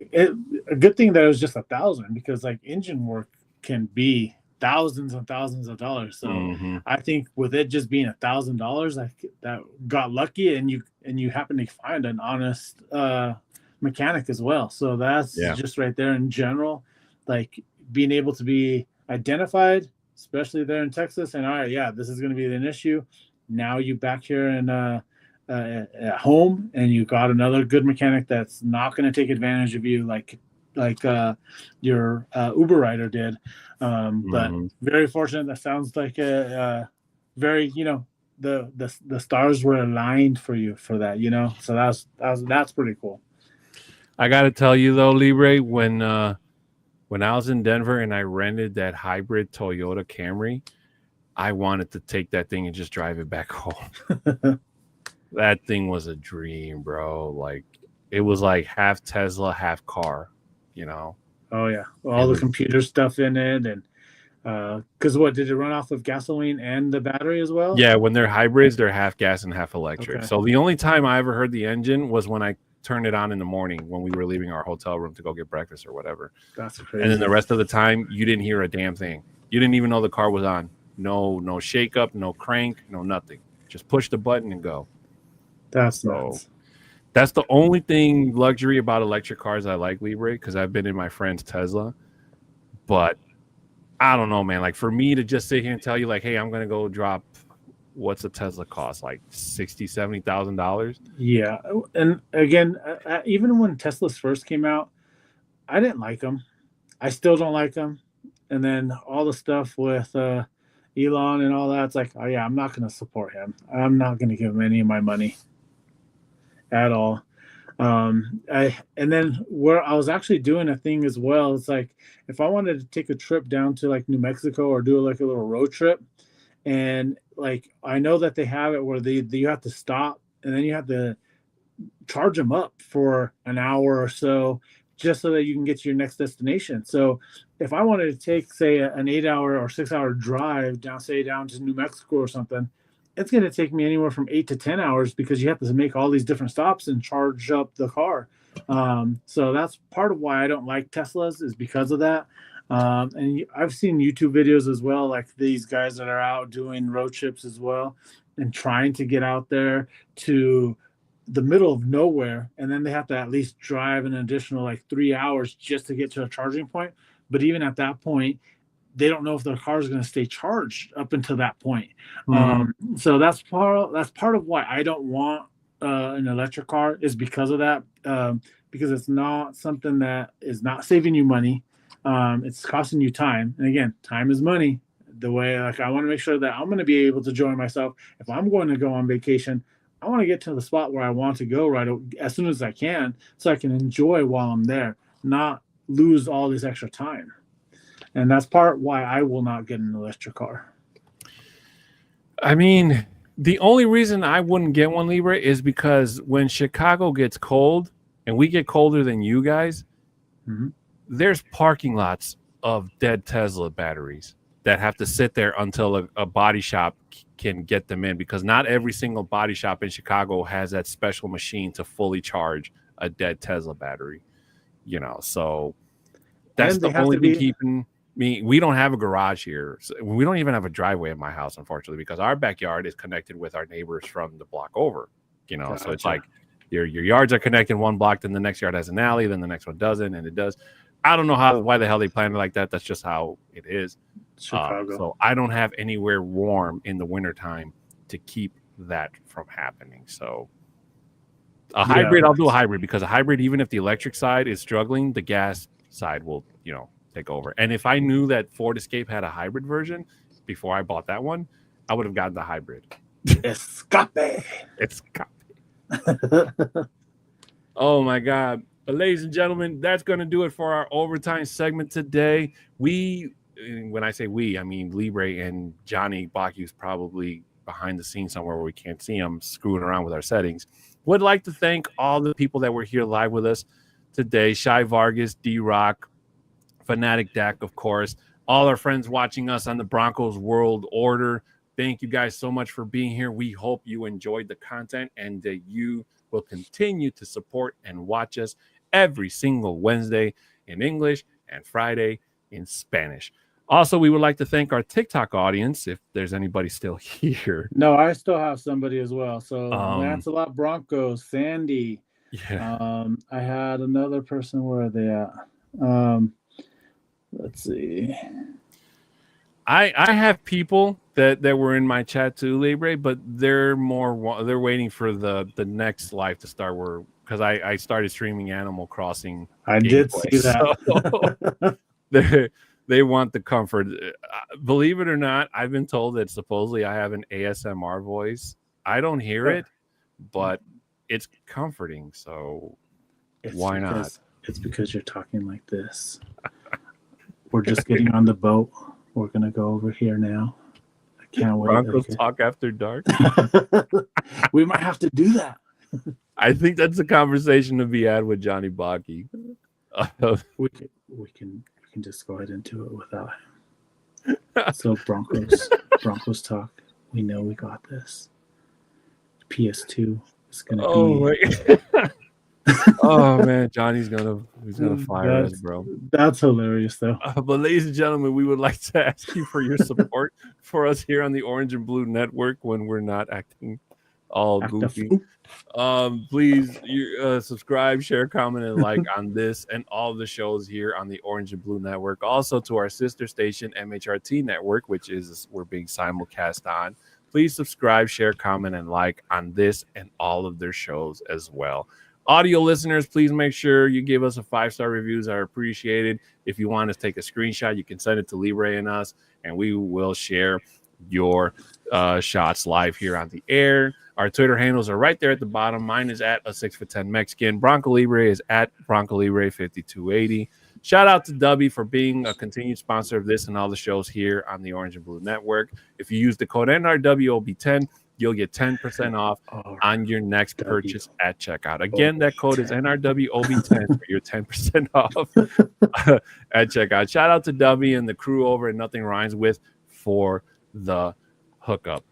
good thing that it was just 1,000, because engine work can be thousands and thousands of dollars. So I think with it just being $1,000, that got lucky, and you happen to find an honest mechanic as well. So that's just right there in general, being able to be identified, especially there in Texas, and all right, this is going to be an issue. Now you back here in at home, and you got another good mechanic that's not going to take advantage of you like your Uber rider did. But very fortunate. That sounds like a very the stars were aligned for you for that. So that's pretty cool. I got to tell you though, Libre, when I was in Denver and I rented that hybrid Toyota Camry, I wanted to take that thing and just drive it back home. That thing was a dream, bro. It was half Tesla, half car, Oh yeah, all the computer stuff in it, and because what did it run off of gasoline and the battery as well? Yeah, when they're hybrids, they're half gas and half electric. Okay. So the only time I ever heard the engine was when I turned it on in the morning when we were leaving our hotel room to go get breakfast or whatever. That's crazy. And then the rest of the time, you didn't hear a damn thing. You didn't even know the car was on. No shake up, no crank, no nothing. Just push the button and go. That's nuts. That's the only thing luxury about electric cars I like, Libre, because I've been in my friend's Tesla. But I don't know, man. For me to just sit here and tell you, hey, I'm going to go drop what's a Tesla cost? Like $60,000-$70,000? Yeah, and again, even when Teslas first came out, I didn't like them. I still don't like them. And then all the stuff with Elon and all that, it's like, oh yeah, I'm not going to support him. I'm not going to give him any of my money at all. And then where I was actually doing a thing as well, it's like if I wanted to take a trip down to like New Mexico or do like a little road trip, and like I know that they have it where you have to stop and then you have to charge them up for an hour or so just so that you can get to your next destination. So if I wanted to take, say, an 8-hour or 6-hour drive down to New Mexico or something, it's going to take me anywhere from 8 to 10 hours because you have to make all these different stops and charge up the car. So that's part of why I don't like Teslas, is because of that. And I've seen YouTube videos as well, like these guys that are out doing road trips as well and trying to get out there to the middle of nowhere, and then they have to at least drive an additional like 3 hours just to get to a charging point. But even at that point, they don't know if their car is going to stay charged up until that point. So that's part of why I don't want an electric car, is because of that. Because it's not something that is not saving you money. It's costing you time, and again, time is money. The way, like, I want to make sure that I'm going to be able to enjoy myself. If I'm going to go on vacation, I want to get to the spot where I want to go right as soon as I can, so I can enjoy while I'm there, not lose all this extra time. And that's part why I will not get an electric car. I mean, the only reason I wouldn't get one, Libre, is because when Chicago gets cold and we get colder than you guys, there's parking lots of dead Tesla batteries that have to sit there until a body shop can get them in, because not every single body shop in Chicago has that special machine to fully charge a dead Tesla battery, so that's the only thing keeping me. We don't have a garage here. So we don't even have a driveway in my house, unfortunately, because our backyard is connected with our neighbors from the block over, Gotcha. So it's like your yards are connected one block, then the next yard has an alley, then the next one doesn't, and it does. I don't know why the hell they planned it like that. That's just how it is. Chicago. So I don't have anywhere warm in the wintertime to keep that from happening. So hybrid, I'll do a hybrid, because a hybrid, even if the electric side is struggling, the gas side will, take over. And if I knew that Ford Escape had a hybrid version before I bought that one, I would have gotten the hybrid. Escape. Oh my God. But ladies and gentlemen, that's going to do it for our overtime segment today. When I say we, I mean Libre and Johnny Baki, who's probably behind the scenes somewhere where we can't see him, screwing around with our settings. Would like to thank all the people that were here live with us today. Shai Vargas, D-Rock, Fanatic Dak, of course. All our friends watching us on the Broncos World Order. Thank you guys so much for being here. We hope you enjoyed the content and that you will continue to support and watch us every single Wednesday in English and Friday in Spanish. Also, we would like to thank our TikTok audience, if there's anybody still here. No, I still have somebody as well. So Lancelot Broncos, Sandy. Yeah. I had another person. Where are they at? Let's see. I have people that were in my chat too, Libre, but they're waiting for the next live to start, because I started streaming Animal Crossing. I did see that. So they want the comfort. Believe it or not, I've been told that supposedly I have an ASMR voice. I don't hear it, but it's comforting. So why not? It's because you're talking like this. We're just getting on the boat. We're going to go over here now. I can't wait. Broncos Talk After Dark. We might have to do that. I think that's a conversation to be had with Johnny Baki. We can just go ahead and do it without him. So Broncos Talk. We know we got this. PS2 is going to be. Oh man, Johnny's gonna fire us, bro. That's hilarious, though. But ladies and gentlemen, we would like to ask you for your support for us here on the Orange and Blue Network when we're not acting all goofy. Please subscribe, share, comment, and like on this and all the shows here on the Orange and Blue Network. Also to our sister station, MHRT Network, which is we're being simulcast on. Please subscribe, share, comment, and like on this and all of their shows as well. Audio listeners, please make sure you give us a 5-star reviews. Are appreciated. If you want to take a screenshot, you can send it to Libre and us, and we will share your shots live here on the air. Our Twitter handles are right there at the bottom. Mine is at a 6'10" Mexican. Bronco Libre is at Bronco Libre 5280. Shout out to Dubby for being a continued sponsor of this and all the shows here on the Orange and Blue Network. If you use the code NRWOB10, you'll get 10% off on your next purchase at checkout. Again, that code is NRWOB10 for your 10% off at checkout. Shout out to Dubby and the crew over at Nothing Rhymes With for the hookup.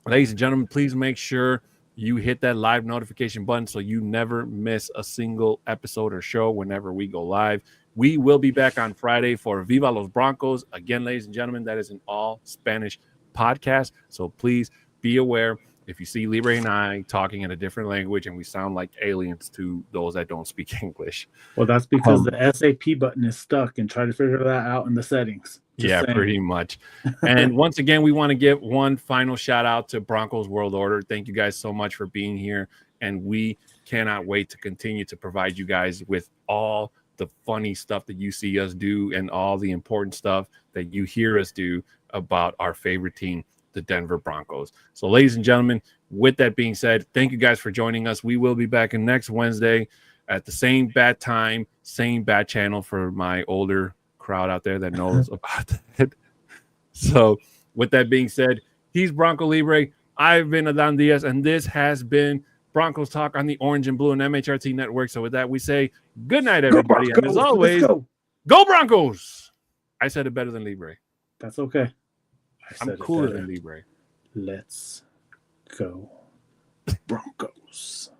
Ladies and gentlemen, please make sure you hit that live notification button so you never miss a single episode or show whenever we go live. We will be back on Friday for Viva los Broncos. Again, ladies and gentlemen, that is an all Spanish podcast. So please be aware if you see Libre and I talking in a different language and we sound like aliens to those that don't speak English. Well, that's because the SAP button is stuck, and try to figure that out in the settings. Just saying. Pretty much. And once again, we want to give one final shout out to Broncos World Order. Thank you guys so much for being here. And we cannot wait to continue to provide you guys with all the funny stuff that you see us do and all the important stuff that you hear us do about our favorite team, the Denver Broncos. So, ladies and gentlemen, with that being said, thank you guys for joining us. We will be back in next Wednesday at the same bad time, same bad channel for my older crowd out there that knows about that. So, with that being said, he's Bronco Libre. I've been Adan Diaz, and this has been Broncos Talk on the Orange and Blue and MHRT Network. So, with that, we say good night, everybody. And as always, go Broncos! I said it better than Libre. That's okay. I'm cooler than Libre. Let's go Broncos.